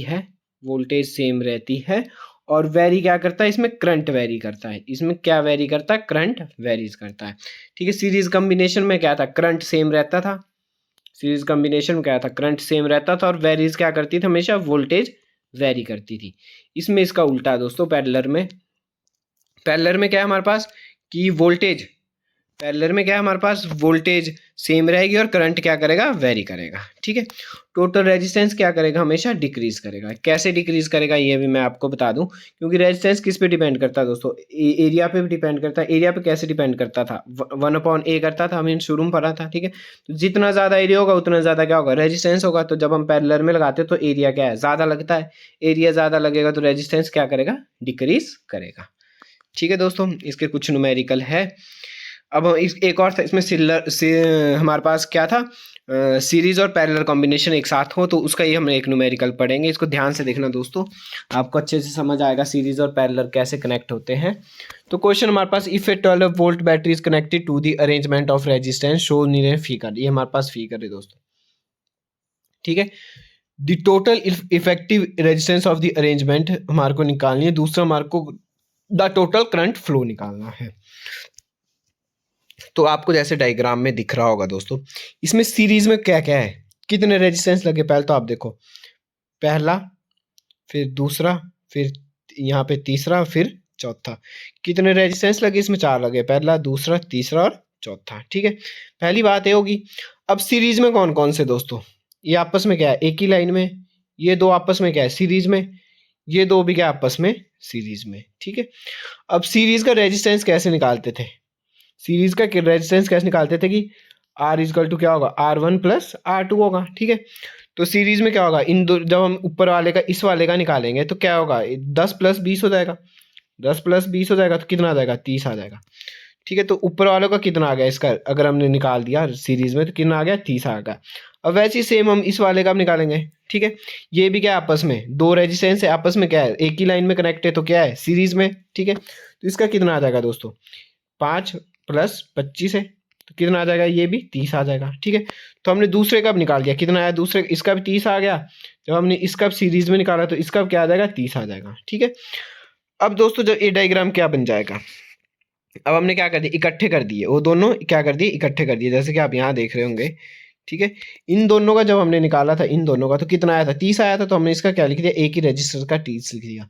है, और वेरी क्या करता है, इसमें करंट वेरी करता है। इसमें क्या वेरी करता है, करंट वेरीज करता है, ठीक है। सीरीज कॉम्बिनेशन में क्या था, करंट सेम रहता था, और वेरीज क्या करती थी, हमेशा वोल्टेज वेरी करती थी। इसमें इसका उल्टा है दोस्तों, पैरेलल में क्या है हमारे पास, कि वोल्टेज सेम रहेगी और करंट क्या करेगा, वेरी करेगा, ठीक है। टोटल रेजिस्टेंस क्या करेगा, हमेशा डिक्रीज करेगा। कैसे डिक्रीज करेगा ये भी मैं आपको बता दूं, क्योंकि रेजिस्टेंस किस पे डिपेंड करता है दोस्तों, एरिया पे भी डिपेंड करता है। एरिया पे कैसे डिपेंड करता था, 1/A करता था, हमने शुरू में पढ़ा था, ठीक है। तो जितना ज़्यादा एरिया होगा उतना ज़्यादा क्या होगा, रेजिस्टेंस होगा। तो जब हम पैरेलल में लगाते हैं तो एरिया क्या है, ज़्यादा लगता है। एरिया ज़्यादा लगेगा तो रेजिस्टेंस क्या करेगा, डिक्रीज करेगा, ठीक है दोस्तों। इसके कुछ न्यूमेरिकल है। अब इस एक और था, इसमें हमारे पास क्या था, सीरीज और पैरेलल कॉम्बिनेशन एक साथ हो, तो उसका ही हम एक न्यूमेरिकल पढ़ेंगे। इसको ध्यान से देखना दोस्तों, आपको अच्छे से समझ आएगा सीरीज और पैरेलल कैसे कनेक्ट होते हैं। तो क्वेश्चन हमारे पास, if a 12 volt battery is connected to the arrangement of resistance show need figure. ये हमारे पास फिगर है दोस्तों, ठीक है। The total effective resistance of the arrangement हमारे को निकालनी है। दूसरा हमारे को द टोटल करंट फ्लो निकालना है। तो आपको जैसे डायग्राम में दिख रहा होगा दोस्तों, इसमें सीरीज में क्या क्या है, कितने रेजिस्टेंस लगे, पहले तो आप देखो, पहला, फिर दूसरा, फिर यहाँ पे तीसरा, फिर चौथा। कितने रेजिस्टेंस लगे, इसमें 4 लगे, पहला, दूसरा, तीसरा और चौथा, ठीक है। पहली बात ये होगी। अब सीरीज में कौन कौन से दोस्तों, ये आपस में क्या है, एक ही लाइन में, ये दो आपस में क्या है, सीरीज में, ये दो भी क्या आपस में सीरीज में, ठीक है। अब सीरीज का रेजिस्टेंस कैसे निकालते थे, कि R इजकल टू क्या होगा, R1 प्लस R2 होगा, ठीक है। तो सीरीज में क्या होगा, इन दो, जब हम ऊपर वाले का इस वाले का निकालेंगे तो क्या होगा, 10 प्लस 20 हो जाएगा, तो कितना आ जाएगा, 30 आ जाएगा, ठीक है। तो ऊपर वालों का कितना आ गया, इसका अगर हमने निकाल दिया सीरीज में तो कितना आ गया, 30 आ गया। अब वैसे ही सेम हम इस वाले का निकालेंगे, ठीक है। ये भी क्या आपस में दो रेजिस्टेंस है, आपस में क्या है, एक ही लाइन में कनेक्ट है, तो क्या है, सीरीज में, ठीक है। तो इसका कितना आ जाएगा दोस्तों, 5 प्लस 25 है, तो कितना आ जाएगा, ये भी 30 आ जाएगा, ठीक है। तो हमने दूसरे का भी निकाल दिया, कितना आया, दूसरे इसका भी 30 आ गया। जब हमने इसका सीरीज में निकाला तो इसका क्या आ जाएगा, 30 आ जाएगा, ठीक है। अब दोस्तों जब ये डायग्राम क्या बन जाएगा, अब हमने क्या कर दिया, इकट्ठे कर दिए, वो दोनों क्या कर दिए, इकट्ठे कर दिए, जैसे कि आप यहाँ देख रहे होंगे, ठीक है। इन दोनों का जब हमने निकाला था, इन दोनों का तो कितना आया था, 30 आया था। तो हमने इसका क्या लिख दिया, एक ही रजिस्टर का 30 लिख दिया।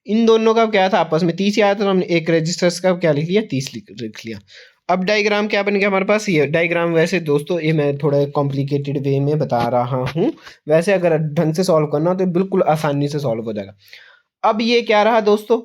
इन दोनों का क्या था, आपस में 30 आया था, तो हमने एक रजिस्टर का क्या लिख लिया, 30 लिख लिया। अब डायग्राम क्या बन गया हमारे पास, ये डायग्राम वैसे दोस्तों ये मैं थोड़ा कॉम्प्लिकेटेड वे में बता रहा हूँ, वैसे अगर ढंग से सॉल्व करना हो तो बिल्कुल आसानी से सॉल्व हो जाएगा। अब ये क्या रहा दोस्तों,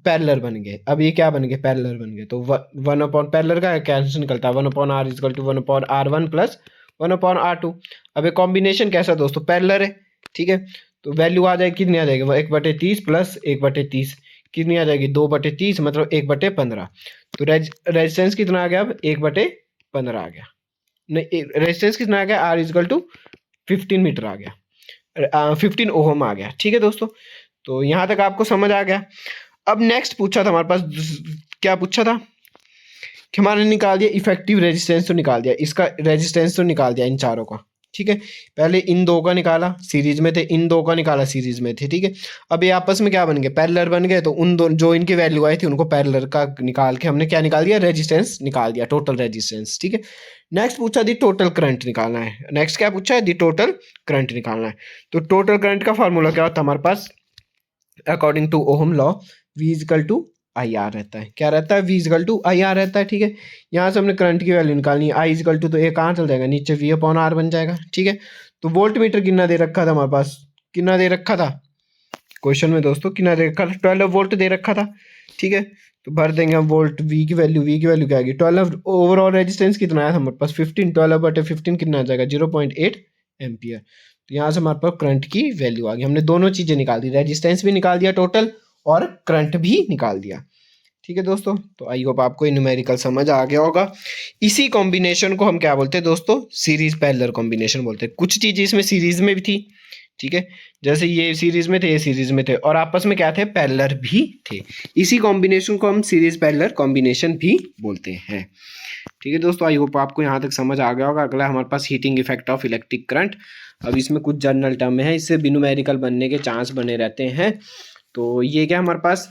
पैरेलल बन गए। अब ये क्या बन गए, पैरेलल बन गए। तो वन अपॉन पैरेलल का कैंसिल निकलता है, one upon r equal to one upon r one plus one upon r two. अब ये कॉम्बिनेशन कैसा दोस्तों, पैरेलल है, ठीक है। तो वैल्यू आ जाएगी, कितनी आ जाएगी, 1/30 प्लस 1/30 कितनी आ जाएगी, 2/30 मतलब 1/15। तो रेजिस्टेंस कितना आ गया, अब 1/15 आ गया, नहीं रेजिस्टेंस कितना आ गया, आर इजकल टू 15 मीटर आ गया, 15 ओहम आ गया, ठीक है दोस्तों। तो यहाँ तक आपको समझ आ गया। अब नेक्स्ट पूछा था हमारे पास, क्या पूछा था कि हमारे निकाल दिया इफेक्टिव रेजिस्टेंस, तो निकाल दिया इसका रेजिस्टेंस, तो निकाल दिया इन चारों का, ठीक है। पहले इन दो का निकाला, सीरीज में थे, इन दो का निकाला, सीरीज में थे, ठीक है। अब ये आपस में क्या बन गए, पैरेलल बन गए। तो उन दो जो इनकी वैल्यू आई थी उनको पैरेलल का निकाल के हमने क्या निकाल दिया, रेजिस्टेंस निकाल दिया, टोटल रेजिस्टेंस, ठीक है। नेक्स्ट पूछा दी टोटल करंट निकालना है, नेक्स्ट क्या पूछा है, दी टोटल करंट निकालना है। तो टोटल करंट का फॉर्मूला क्या होता है हमारे पास, according to ohm law, V equal to I R रहता है, क्या रहता है, V equal to I R रहता है, ठीक है। यहाँ से हमने करंट की वैल्यू निकालनी है, I इजकल टू, तो ये कहाँ चल जाएगा, नीचे V अपॉन आर बन जाएगा, ठीक है। तो वोल्ट मीटर कितना दे रखा था हमारे पास, कितना दे रखा था क्वेश्चन में दोस्तों, कितना दे रखा था, 12 वोल्ट दे रखा था, ठीक है। तो भर देंगे हम वोल्ट, V की वैल्यू क्या आएगी 12, ओवरऑल रेजिस्टेंस कितना आया था हमारे पास 15, 12/15 कितना आ जाएगा 0.8 एम्पियर। तो यहाँ से हमारे पास करंट की वैल्यू आ गई, हमने दोनों चीजें निकाल दी, रेजिस्टेंस भी निकाल दिया टोटल और करंट भी निकाल दिया, ठीक है दोस्तों। तो आई होप आपको ये न्यूमेरिकल समझ आ गया होगा। इसी कॉम्बिनेशन को हम क्या बोलते हैं दोस्तों, सीरीज पैरेलल कॉम्बिनेशन बोलते हैं। कुछ चीजें इसमें सीरीज में भी थी, ठीक है, जैसे ये सीरीज में थे, ये सीरीज में थे, और आपस में क्या थे, पैरेलल भी थे। इसी कॉम्बिनेशन को हम सीरीज पैरेलल कॉम्बिनेशन भी बोलते हैं, ठीक है दोस्तों। आई होप आपको यहाँ तक समझ आ गया होगा। अगला हमारे पास heating effect of electric current. अब इसमें कुछ जनरल टर्म है, इससे भी न्यूमेरिकल बनने के चांस बने रहते हैं। तो ये क्या हमारे पास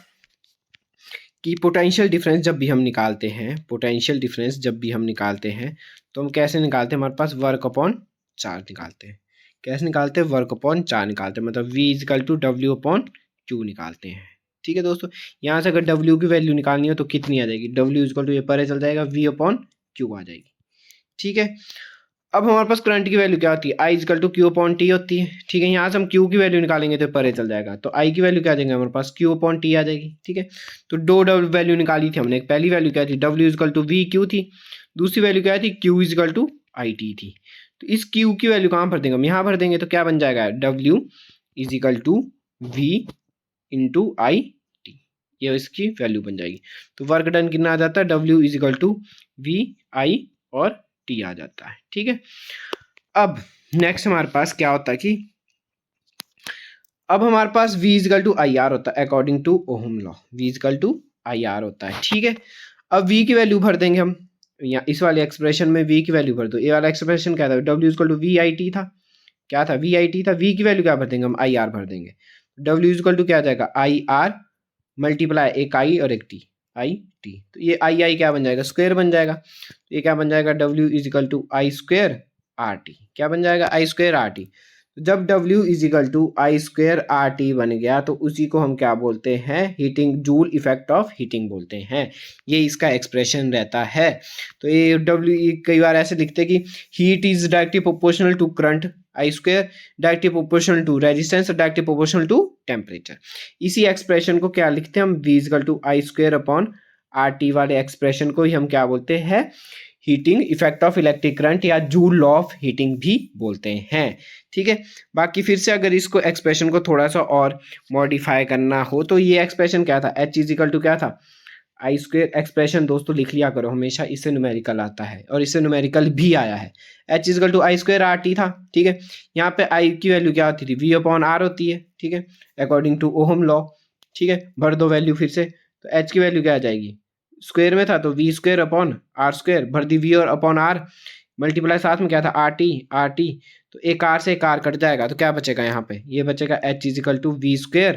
कि पोटेंशियल डिफरेंस जब भी हम निकालते हैं, पोटेंशियल डिफरेंस जब भी हम निकालते हैं तो हम कैसे निकालते हैं, हमारे पास वर्क अपॉन चार्ज निकालते हैं। कैसे निकालते हैं, वर्क अपॉन चार्ज निकालते हैं, मतलब V इजकल टू डब्ल्यू अपॉन क्यू निकालते हैं, ठीक है दोस्तों। यहाँ से अगर W की वैल्यू निकालनी हो तो कितनी आ जाएगी, W इजकल टू ये परे चल जाएगा, V अपॉन क्यू आ जाएगी, ठीक है। अब हमारे पास करंट की वैल्यू क्या होती है, I equal to Q upon t होती है, ठीक है। यहाँ से हम Q की वैल्यू निकालेंगे तो परे चल जाएगा, तो I की वैल्यू क्या आ जाएगी हमारे पास, Q अपॉन टी आ जाएगी, ठीक है। तो दो वैल्यू निकाली थी हमने, एक पहली वैल्यू क्या थी, W equal to v q थी, दूसरी वैल्यू क्या थी, Q equal to I t थी। तो इस Q की वैल्यू कहाँ भर देंगे हम, यहाँ भर देंगे, तो क्या बन जाएगा, W equal to v into I t, ये इसकी वैल्यू बन जाएगी। तो वर्क डन कितना आ जाता है, W इजिकल टू वी आई और टी आ जाता है, ठीक है। अब नेक्स्ट हमारे पास क्या होता है कि अब हमारे पास V equal to I r होता है, according to ohm law V equal to I r होता है, ठीक है। अब V की वैल्यू भर देंगे हम, या इस वाले एक्सप्रेशन में V की वैल्यू भर दो। ये वाला एक्सप्रेशन क्या था, W equal to v I t था, क्या था, वी आई टी था। V की वैल्यू क्या भर देंगे हम, आई आर भर देंगे। W इजकल टू क्या आ जाएगा, आई आर मल्टीप्लाई एक आई और एक टी, आई टी। तो ये आई क्या बन जाएगा, स्क्वायर बन जाएगा। तो ये क्या बन जाएगा, W equal to I square are t, क्या बन जाएगा, आई स्क्वायर आर टी। जब W equal to I square are t बन गया तो उसी को हम क्या बोलते हैं, heating, joule effect of heating बोलते हैं। ये इसका एक्सप्रेशन रहता है। तो ये W कई बार ऐसे लिखते हैं कि heat is directly proportional to current I square, directly proportional to resistance और डायरेक्टली प्रोपोर्शनल टू टेम्परेचर। इसी एक्सप्रेशन को क्या लिखते हैं हम, V equal to I square upon R T वाले एक्सप्रेशन को ही हम क्या बोलते हैं, heating effect of electric current या जूल लॉ ऑफ हीटिंग भी बोलते हैं, ठीक है। बाकी फिर से अगर इसको एक्सप्रेशन को थोड़ा सा और मॉडिफाई करना हो तो ये एक्सप्रेशन क्या था, H इजिकल टू क्या था, आई स्क्वायर। एक्सप्रेशन दोस्तों लिख लिया करो हमेशा, इससे न्यूमेरिकल आता है और इससे न्यूमेरिकल भी आया है। H equal to I square are T था, ठीक है। यहाँ पे I की वैल्यू क्या होती थी, V अपॉन आर होती है, ठीक है, अकॉर्डिंग टू ओहम लॉ, ठीक है। भर दो वैल्यू फिर से, तो H की वैल्यू क्या आ जाएगी, स्क्वायर में था तो V square upon R square, भर दी V और अपॉन आर, मल्टीप्लाई साथ में क्या था, आर टी। तो एक आर से एक आर कट जाएगा तो क्या बचेगा, यहाँ पे ये बचेगा H equal to V square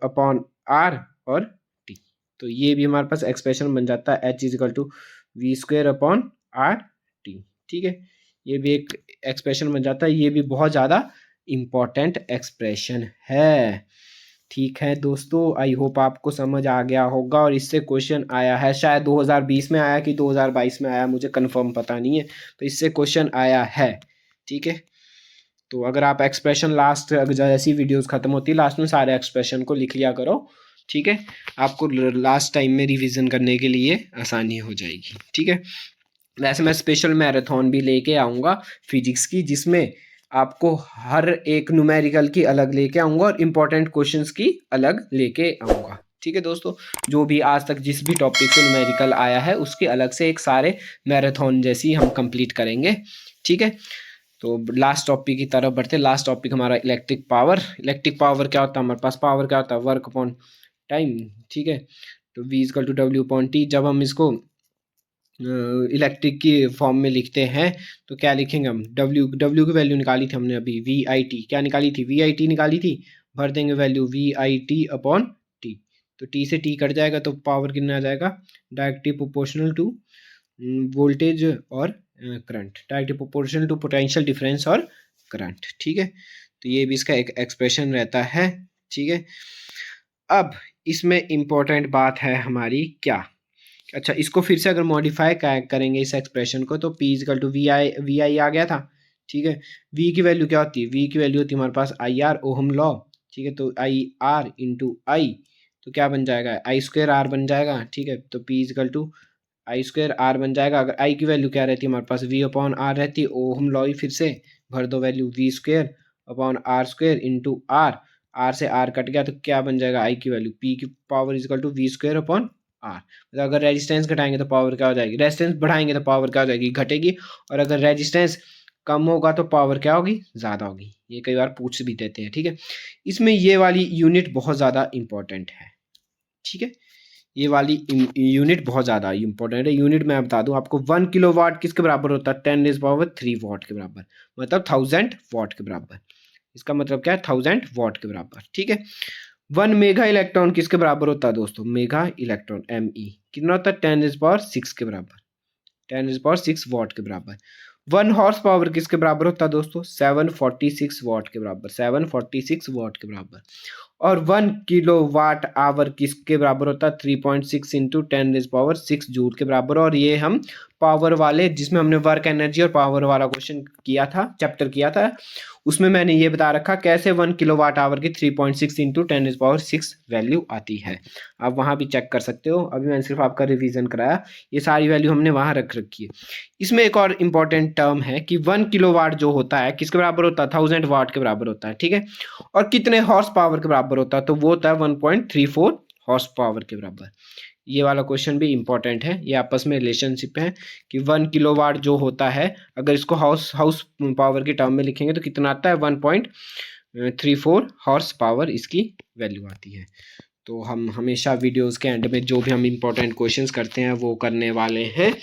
upon R और टी। तो ये भी हमारे पास एक्सप्रेशन बन जाता है, H equal to V square upon R T, ठीक है। ये भी एक एक्सप्रेशन बन जाता है, ये भी बहुत ज़्यादा इम्पॉर्टेंट एक्सप्रेशन है, ठीक है दोस्तों, आई होप आपको समझ आ गया होगा। और इससे क्वेश्चन आया है, शायद 2020 में आया कि 2022 में आया, मुझे कंफर्म पता नहीं है। तो इससे क्वेश्चन आया है, ठीक है। तो अगर आप एक्सप्रेशन लास्ट, अगर जैसी वीडियोस खत्म होती है लास्ट में सारे एक्सप्रेशन को लिख लिया करो, ठीक है। आपको लास्ट टाइम में रिवीजन करने के लिए आसानी हो जाएगी, ठीक है। वैसे मैं स्पेशल मैराथन भी लेके आऊँगा फिजिक्स की, जिसमें आपको हर एक न्यूमेरिकल की अलग लेके आऊँगा और इम्पोर्टेंट क्वेश्चंस की अलग लेके आऊँगा, ठीक है दोस्तों। जो भी आज तक जिस भी टॉपिक से न्यूमेरिकल आया है उसके अलग से एक सारे मैराथन जैसी हम कंप्लीट करेंगे, ठीक है। तो लास्ट टॉपिक की तरफ बढ़ते। लास्ट टॉपिक हमारा इलेक्ट्रिक पावर। इलेक्ट्रिक पावर क्या होता है हमारे पास? पावर क्या होता है? वर्क अपॉन टाइम, ठीक है। तो V equal to W upon T। जब हम इसको इलेक्ट्रिक की फॉर्म में लिखते हैं तो क्या लिखेंगे हम? W की वैल्यू निकाली थी हमने अभी, VIT क्या निकाली थी? VIT निकाली थी। भर देंगे वैल्यू VIT अपॉन T। तो T से T कट जाएगा तो पावर कितना आ जाएगा? डायरेक्टली प्रोपोर्शनल टू वोल्टेज और current, directly proportional to potential difference और करंट, ठीक है। तो ये भी इसका एक एक्सप्रेशन रहता है, ठीक है। अब इसमें इंपॉर्टेंट बात है हमारी क्या? अच्छा, इसको फिर से अगर मॉडिफाई करेंगे इस एक्सप्रेशन को, तो P इजकल टू वी आई आ गया था, ठीक है। V की वैल्यू क्या होती है? V की वैल्यू होती है हमारे पास IR, ओहम लॉ, ठीक है। तो IR इंटू आई, तो क्या बन जाएगा? आई स्क्वेयर आर बन जाएगा, ठीक है। तो P equal to I square R बन जाएगा। अगर आई की वैल्यू क्या रहती है हमारे पास? V अपॉन आर रहती है। ओहम लॉ ही फिर से भर दो value, V square upon R square into R से आर कट गया तो क्या बन जाएगा? आई की वैल्यू P की power equal to V square upon R. मतलब अगर रेजिस्टेंस घटाएंगे तो पावर क्या हो जाएगी? रेजिस्टेंस बढ़ाएंगे तो पावर क्या हो जाएगी? घटेगी। और अगर रेजिस्टेंस कम होगा तो पावर क्या होगी? ज़्यादा होगी। ये कई बार पूछ भी देते हैं, ठीक है। इसमें ये वाली यूनिट बहुत ज़्यादा इंपॉर्टेंट है, ठीक है। ये वाली यूनिट बहुत ज़्यादा इंपॉर्टेंट है। यूनिट मैं बता दूं आपको, 1 किलोवाट किसके बराबर होता है? 10⁻³ वाट के बराबर, मतलब 1000 वाट के बराबर। इसका मतलब क्या है? 1000 वाट के बराबर, ठीक है। 1 मेगा इलेक्ट्रॉन किसके बराबर होता है दोस्तों? मेगा इलेक्ट्रॉन ME कितना होता है? 10⁻6 के बराबर, 10⁻6 वाट के बराबर। 1 हॉर्स पावर किसके बराबर होता है दोस्तों? 746 वाट के बराबर, 746 वाट के बराबर। और 1 किलोवाट आवर किसके बराबर होता है? 3.6 इंटू 10⁻6 जूल के बराबर। और ये हम पावर वाले, जिसमें हमने वर्क एनर्जी और पावर वाला क्वेश्चन किया था, चैप्टर किया था, उसमें मैंने ये बता रखा कैसे 1 किलोवाट आवर की 3.6 इंटू 10⁻6 वैल्यू आती है। आप वहाँ भी चेक कर सकते हो, अभी मैंने सिर्फ आपका रिवीजन कराया, ये सारी वैल्यू हमने वहाँ रख रखी है। इसमें एक और इम्पॉर्टेंट टर्म है कि 1 किलोवाट जो होता है किसके बराबर होता है? 1000 वाट के बराबर होता है, ठीक है। और कितने हॉर्स पावर के बराबर होता है? तो वो होता है 1.34 हॉर्स पावर के बराबर। ये वाला क्वेश्चन भी इंपॉर्टेंट है, ये आपस में रिलेशनशिप है कि 1 किलोवाट जो होता है, अगर इसको हाउस पावर की टर्म में लिखेंगे तो कितना आता है? 1.34 हॉर्स पावर इसकी वैल्यू आती है। तो हम हमेशा वीडियोस के एंड में जो भी हम इंपॉर्टेंट क्वेश्चंस करते हैं वो करने वाले हैं।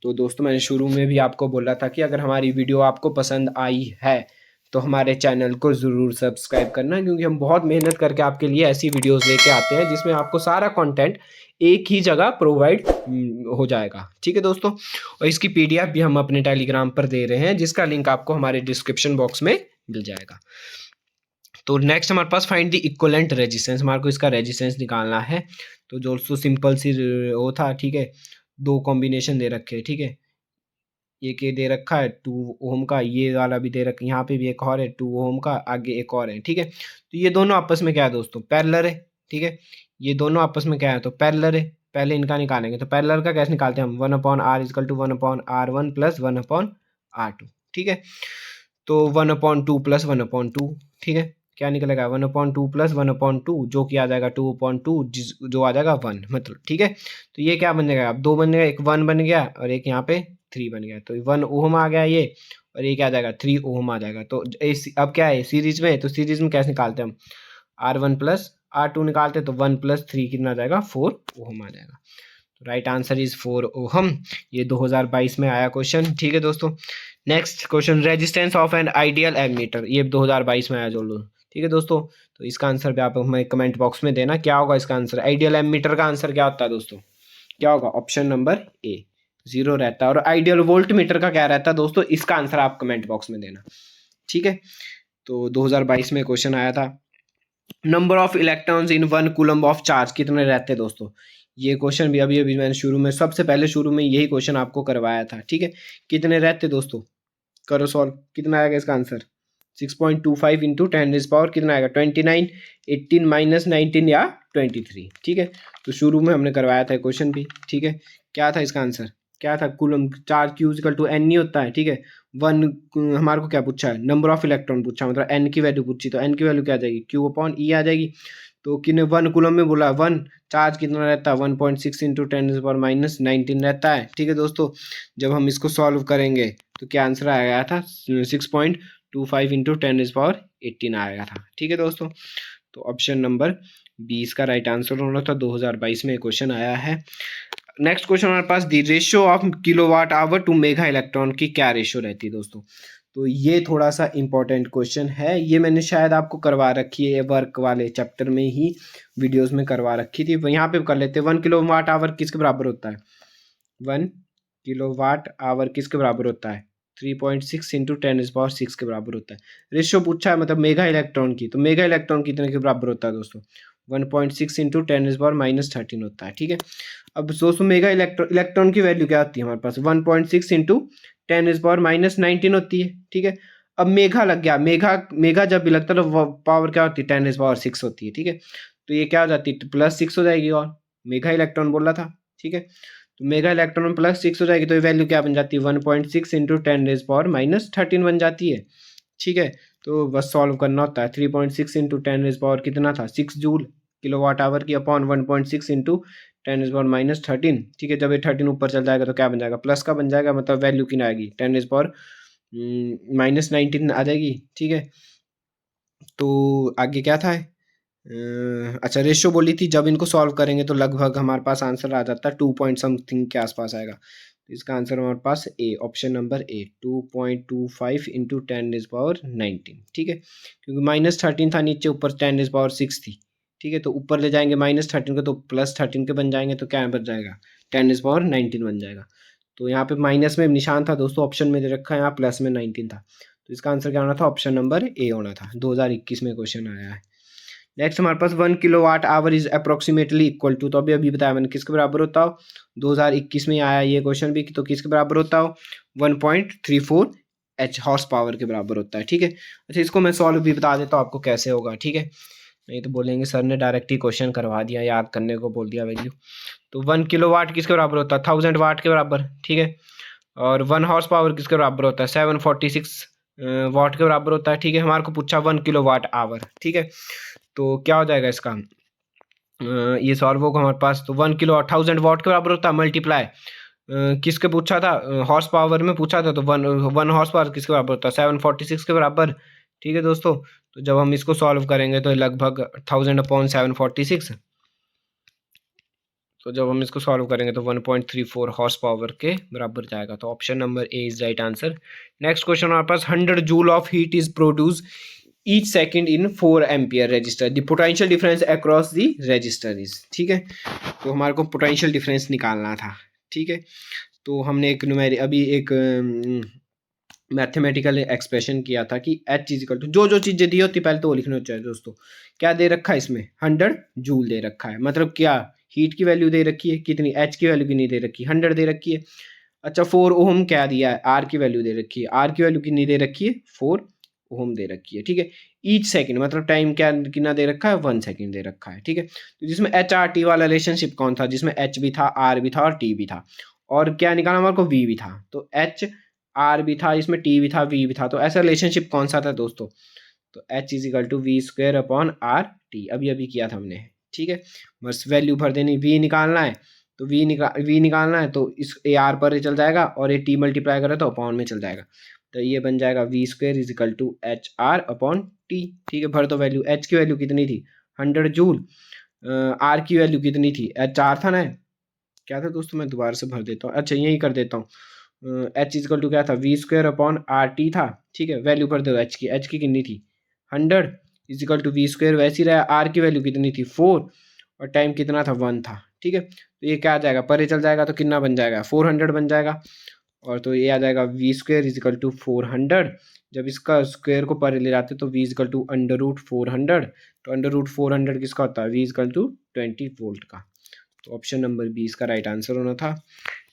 तो दोस्तों, मैंने शुरू में भी आपको बोला था कि अगर हमारी वीडियो आपको पसंद आई है तो हमारे चैनल को ज़रूर सब्सक्राइब करना, क्योंकि हम बहुत मेहनत करके आपके लिए ऐसी वीडियोस लेके आते हैं जिसमें आपको सारा कंटेंट एक ही जगह प्रोवाइड हो जाएगा, ठीक है दोस्तों। और इसकी PDF भी हम अपने टेलीग्राम पर दे रहे हैं, जिसका लिंक आपको हमारे डिस्क्रिप्शन बॉक्स में मिल जाएगा। तो नेक्स्ट हमारे पास फाइंड द इक्विवेलेंट रेजिस्टेंस, हमारे को इसका रेजिस्टेंस निकालना है। तो दोस्तों सिंपल सी वो था, ठीक है। दो कॉम्बिनेशन दे रखे हैं, ठीक है। एक ये दे रखा है 2 ओम का, ये वाला भी दे रखा है, यहाँ पे भी एक और है 2 ओम का, आगे एक और है, ठीक है। तो ये दोनों आपस में क्या है दोस्तों? पैरेलल है, ठीक है। ये दोनों आपस में क्या है? तो पैरेलल है। पहले इनका निकालेंगे, तो पैरेलल का कैसे निकालते हैं हम? 1/r equal to 1/r1 plus 1/r2, ठीक है। तो 1/2 प्लस 1/2, ठीक है। क्या निकलेगा? 1/2 प्लस 1/2, जो कि आ जाएगा 2/2, जो आ जाएगा 1, मतलब, ठीक है। तो ये क्या बन जाएगा? अब 2 बन गया, एक 1 बन गया और एक यहाँ पे 3 बन गया। तो 1 ओम आ गया ये, और ये क्या आ जाएगा? 3 ओम आ जाएगा। तो अब क्या है सीरीज में? तो सीरीज में कैसे निकालते हैं हम? R1 प्लस R2 निकालते हैं, तो 1 प्लस 3 कितना आ जाएगा? 4 ओम आ जाएगा। तो राइट आंसर इज 4 ओहम। ये 2022 में आया क्वेश्चन, ठीक है दोस्तों। Next question, resistance of an ideal ammeter, ये 2022 में आया जो लोग, ठीक है दोस्तों। तो इसका आंसर भी आप हमें कमेंट बॉक्स में देना, क्या होगा इसका आंसर? आइडियल एमीटर का आंसर क्या होता है दोस्तों? क्या होगा? ऑप्शन नंबर A 0 रहता है। और आइडियल वोल्ट मीटर का क्या रहता है दोस्तों? इसका आंसर आप कमेंट बॉक्स में देना, ठीक है। तो 2022 में क्वेश्चन आया था। Number of electrons in 1 coulomb of charge कितने रहते हैं दोस्तों? ये क्वेश्चन भी अभी अभी मैंने सबसे पहले शुरू में यही क्वेश्चन आपको करवाया था, ठीक है। कितने रहते दोस्तों? करो सॉल्व, कितना आएगा इसका आंसर? 6.25 इंटू 10⁻, कितना आएगा? 29, 18 माइनस 19 या 23, ठीक है। तो शुरू में हमने करवाया था क्वेश्चन भी, ठीक है। क्या था इसका आंसर? क्या था? Coulomb charge Q equal to N नहीं होता है, ठीक है। वन हमारे को क्या पूछा है? नंबर ऑफ इलेक्ट्रॉन पूछा, मतलब एन की वैल्यू पूछी, तो एन की वैल्यू क्या आ जाएगी? क्यू अपॉन ई आ जाएगी। तो किन 1 कूलम में बोला 1, चार्ज कितना रहता है? 1.6 इंटू 10⁻⁻19 रहता है, ठीक है दोस्तों। जब हम इसको सॉल्व करेंगे तो क्या आंसर आया था? 6.25 इंटू 10⁻18 आया था, ठीक है दोस्तों। तो ऑप्शन नंबर 20 का राइट आंसर होना था। 2022 में क्वेश्चन आया है। नेक्स्ट क्वेश्चन हमारे पास, the ratio of kilowatt hour to mega electron की क्या रेशियो रहती है दोस्तों? तो ये थोड़ा सा इंपॉर्टेंट क्वेश्चन है। ये मैंने शायद आपको करवा रखी है वर्क वाले चैप्टर में ही, वीडियोस में करवा रखी थी। यहाँ पे कर लेते हैं। 1 किलोवाट आवर किसके बराबर होता है? 1 किलोवाट आवर किसके बराबर होता है? 3.6 इंटू 10⁻6 के बराबर होता है। रेशियो पूछा है मतलब मेगा इलेक्ट्रॉन की, तो मेगा इलेक्ट्रॉन कितने के बराबर होता है दोस्तों? 1.6 इंटू 10⁻13 होता है, ठीक है। अब दोस्तों मेगा इलेक्ट्रॉन की वैल्यू क्या होती है हमारे पास? 1.6 इंटू 10⁻19 होती है, ठीक है। अब मेगा लग गया, मेगा जब भी लगता है तो पावर क्या होती है? 10⁻6 होती है, ठीक है। तो ये क्या हो जाती है? +6 हो जाएगी, और मेगा इलेक्ट्रॉन बोला था, ठीक है। तो मेगा इलेक्ट्रॉन में +6 हो जाएगी, तो ये वैल्यू क्या बन जाती है? 1.6 इंटू 10⁻13 बन जाती है, ठीक है। तो बस सॉल्व करना होता है। 3.6 इंटू 10⁻, कितना था? 6 जूल किलोवाट आवर की, अपॉन 1.6 इंटू 10⁻13, ठीक है। जब ये 13 ऊपर चल जाएगा तो क्या बन जाएगा? प्लस का बन जाएगा, मतलब वैल्यू की ना आएगी? 10⁻19 आ जाएगी, ठीक है। तो आगे क्या था? अच्छा, रेशियो बोली थी, जब इनको सॉल्व करेंगे तो लगभग हमारे पास आंसर आ जाता है 2 पॉइंट समथिंग के आसपास आएगा। तो इसका आंसर हमारे पास ए, ऑप्शन नंबर ए, 2.25 इंटू 10⁻19, ठीक है। क्योंकि -13 था नीचे, ऊपर 10⁻6 थी, ठीक है। तो ऊपर ले जाएंगे -13 को तो +13 के बन जाएंगे, तो क्या बन जाएगा? 10⁻19 बन जाएगा। तो यहाँ पे माइनस में निशान था दोस्तों, ऑप्शन में दे रखा है, यहाँ प्लस में 19 था। तो इसका आंसर क्या होना था? ऑप्शन नंबर ए होना था। 2021 में क्वेश्चन आया है। नेक्स्ट हमारे पास 1 kilowatt hour is approximately equal to, तो अभी बताया मैंने, किसके बराबर होता हो? 2021 में आया ये क्वेश्चन भी, तो किसके बराबर होता हो? 1.34 एच हॉर्स पावर के बराबर होता है, ठीक है। अच्छा, इसको मैं सॉल्व भी बता देता हूँ आपको कैसे होगा, ठीक है। नहीं तो बोलेंगे सर ने डायरेक्ट ही क्वेश्चन करवा दिया, याद करने को बोल दिया वैल्यू। तो 1 किलोवाट किसके बराबर होता है? 1000 वाट के बराबर, ठीक है। और 1 हॉर्स पावर किसके बराबर होता है? 746 वाट के बराबर होता है, ठीक है। हमारे को पूछा 1 किलोवाट आवर, ठीक है। तो क्या हो जाएगा इसका? ये सॉल्व होगा हमारे पास। तो 1 किलो 1000 वाट के बराबर होता है, मल्टीप्लाई किसके पूछा था? हॉर्स पावर में पूछा था, तो 1 हॉर्स पावर किसके बराबर होता है? 746 के बराबर, ठीक है दोस्तों। तो जब हम इसको सॉल्व करेंगे तो लगभग 1000/746, तो जब हम इसको सॉल्व करेंगे तो 1.34 हॉर्स पावर के बराबर जाएगा। तो option number A is right answer. Next question हमारे पास, 100 joule of heat is produce each second in 4 ampere register, the potential difference across the register is, ठीक है। तो हमारे को पोटेंशियल डिफरेंस निकालना था, ठीक है। तो हमने एक अभी एक मैथमेटिकल एक्सप्रेशन किया था कि H इज इक्वल टू, जो चीज़ें दी होती पहले तो वो लिखनी चाहिए दोस्तों। क्या दे रखा है इसमें? 100 जूल दे रखा है, मतलब क्या? हीट की वैल्यू दे रखी है कितनी? H की वैल्यू कितनी दे रखी है? 100 दे रखी है। अच्छा, 4 ओम क्या दिया है? R की वैल्यू दे रखी है। R की वैल्यू कितनी दे रखी है? 4 ओम दे रखी है, ठीक है। ईच सेकंड मतलब टाइम क्या कितना दे रखा है? 1 सेकंड दे रखा है, ठीक है। तो जिसमें HRT वाला रिलेशनशिप कौन था? जिसमें H भी था, R भी था और T भी था, और क्या निकाला हमारे को? V भी था। तो H R भी था, इसमें T भी था, V भी था, तो ऐसा रिलेशनशिप कौन सा था दोस्तों? तो H is equal to V² upon RT, अभी किया था हमने, ठीक है। बस वैल्यू भर देनी, V निकालना है तो V निकालना है, तो इस AR पर चल जाएगा, और ये T मल्टीप्लाई करें तो अपॉन में चल जाएगा। तो ये बन जाएगा V² is equal to HR/T, ठीक है। भर दो वैल्यू। H की वैल्यू कितनी थी? 100 जूल। R की वैल्यू कितनी थी? HR था ना, क्या था दोस्तों? मैं दोबारा से भर देता हूँ, अच्छा यही कर देता हूँ। H इज इक्वल टू क्या था? V²/RT था, ठीक है। वैल्यू भर दो H की कितनी थी? 100 इज इक्वल टू V², वैसी रहा। R की वैल्यू कितनी थी? 4, और टाइम कितना था? 1 था, ठीक है। तो ये क्या आ जाएगा? परे चल जाएगा तो कितना बन जाएगा? 400 बन जाएगा। और तो ये आ जाएगा V square is equal to 400। जब इसका स्क्वेयर को परे ले जाते तो V is equal to under root 400। तो अंडर रूट 400 किसका होता है, V is equal to 20 volt का। तो ऑप्शन नंबर बी इसका राइट आंसर होना था।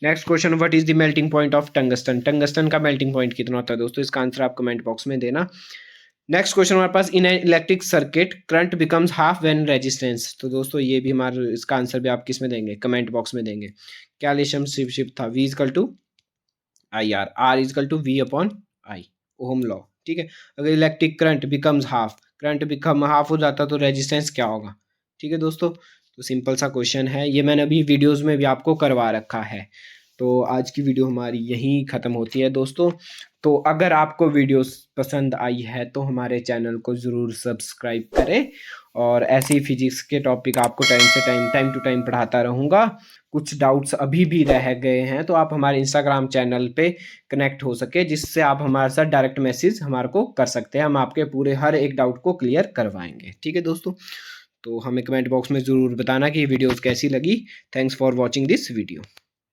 Next question, what is the melting point of tungsten. Tungsten का मेल्टिंग पॉइंट कितना होता है दोस्तों, इसका आंसर आप कमेंट बॉक्स में देना। नेक्स्ट क्वेश्चन हमारे पास, in electric circuit current becomes half when resistance. तो दोस्तों ये भी हमारे इसका आंसर भी आप किस में देंगे, कमेंट बॉक्स में देंगे। क्या रिलेशनशिप था, V equal to I R, R equal to we upon I, ohm law. ठीक है, अगर electric current becomes half, current become half हो जाता तो रेजिस्टेंस क्या होगा। ठीक है दोस्तों, तो सिंपल सा क्वेश्चन है, ये मैंने अभी वीडियोस में भी आपको करवा रखा है। तो आज की वीडियो हमारी यहीं ख़त्म होती है दोस्तों। तो अगर आपको वीडियोस पसंद आई है तो हमारे चैनल को ज़रूर सब्सक्राइब करें, और ऐसे ही फिजिक्स के टॉपिक आपको टाइम टू टाइम पढ़ाता रहूँगा। कुछ डाउट्स अभी भी रह गए हैं तो आप हमारे इंस्टाग्राम चैनल पे कनेक्ट हो सके, जिससे आप हमारे साथ डायरेक्ट मैसेज हमारे को कर सकते हैं, हम आपके पूरे हर एक डाउट को क्लियर करवाएंगे। ठीक है दोस्तों, तो हमें कमेंट बॉक्स में ज़रूर बताना कि वीडियोज़ कैसी लगी। Thanks for watching this video.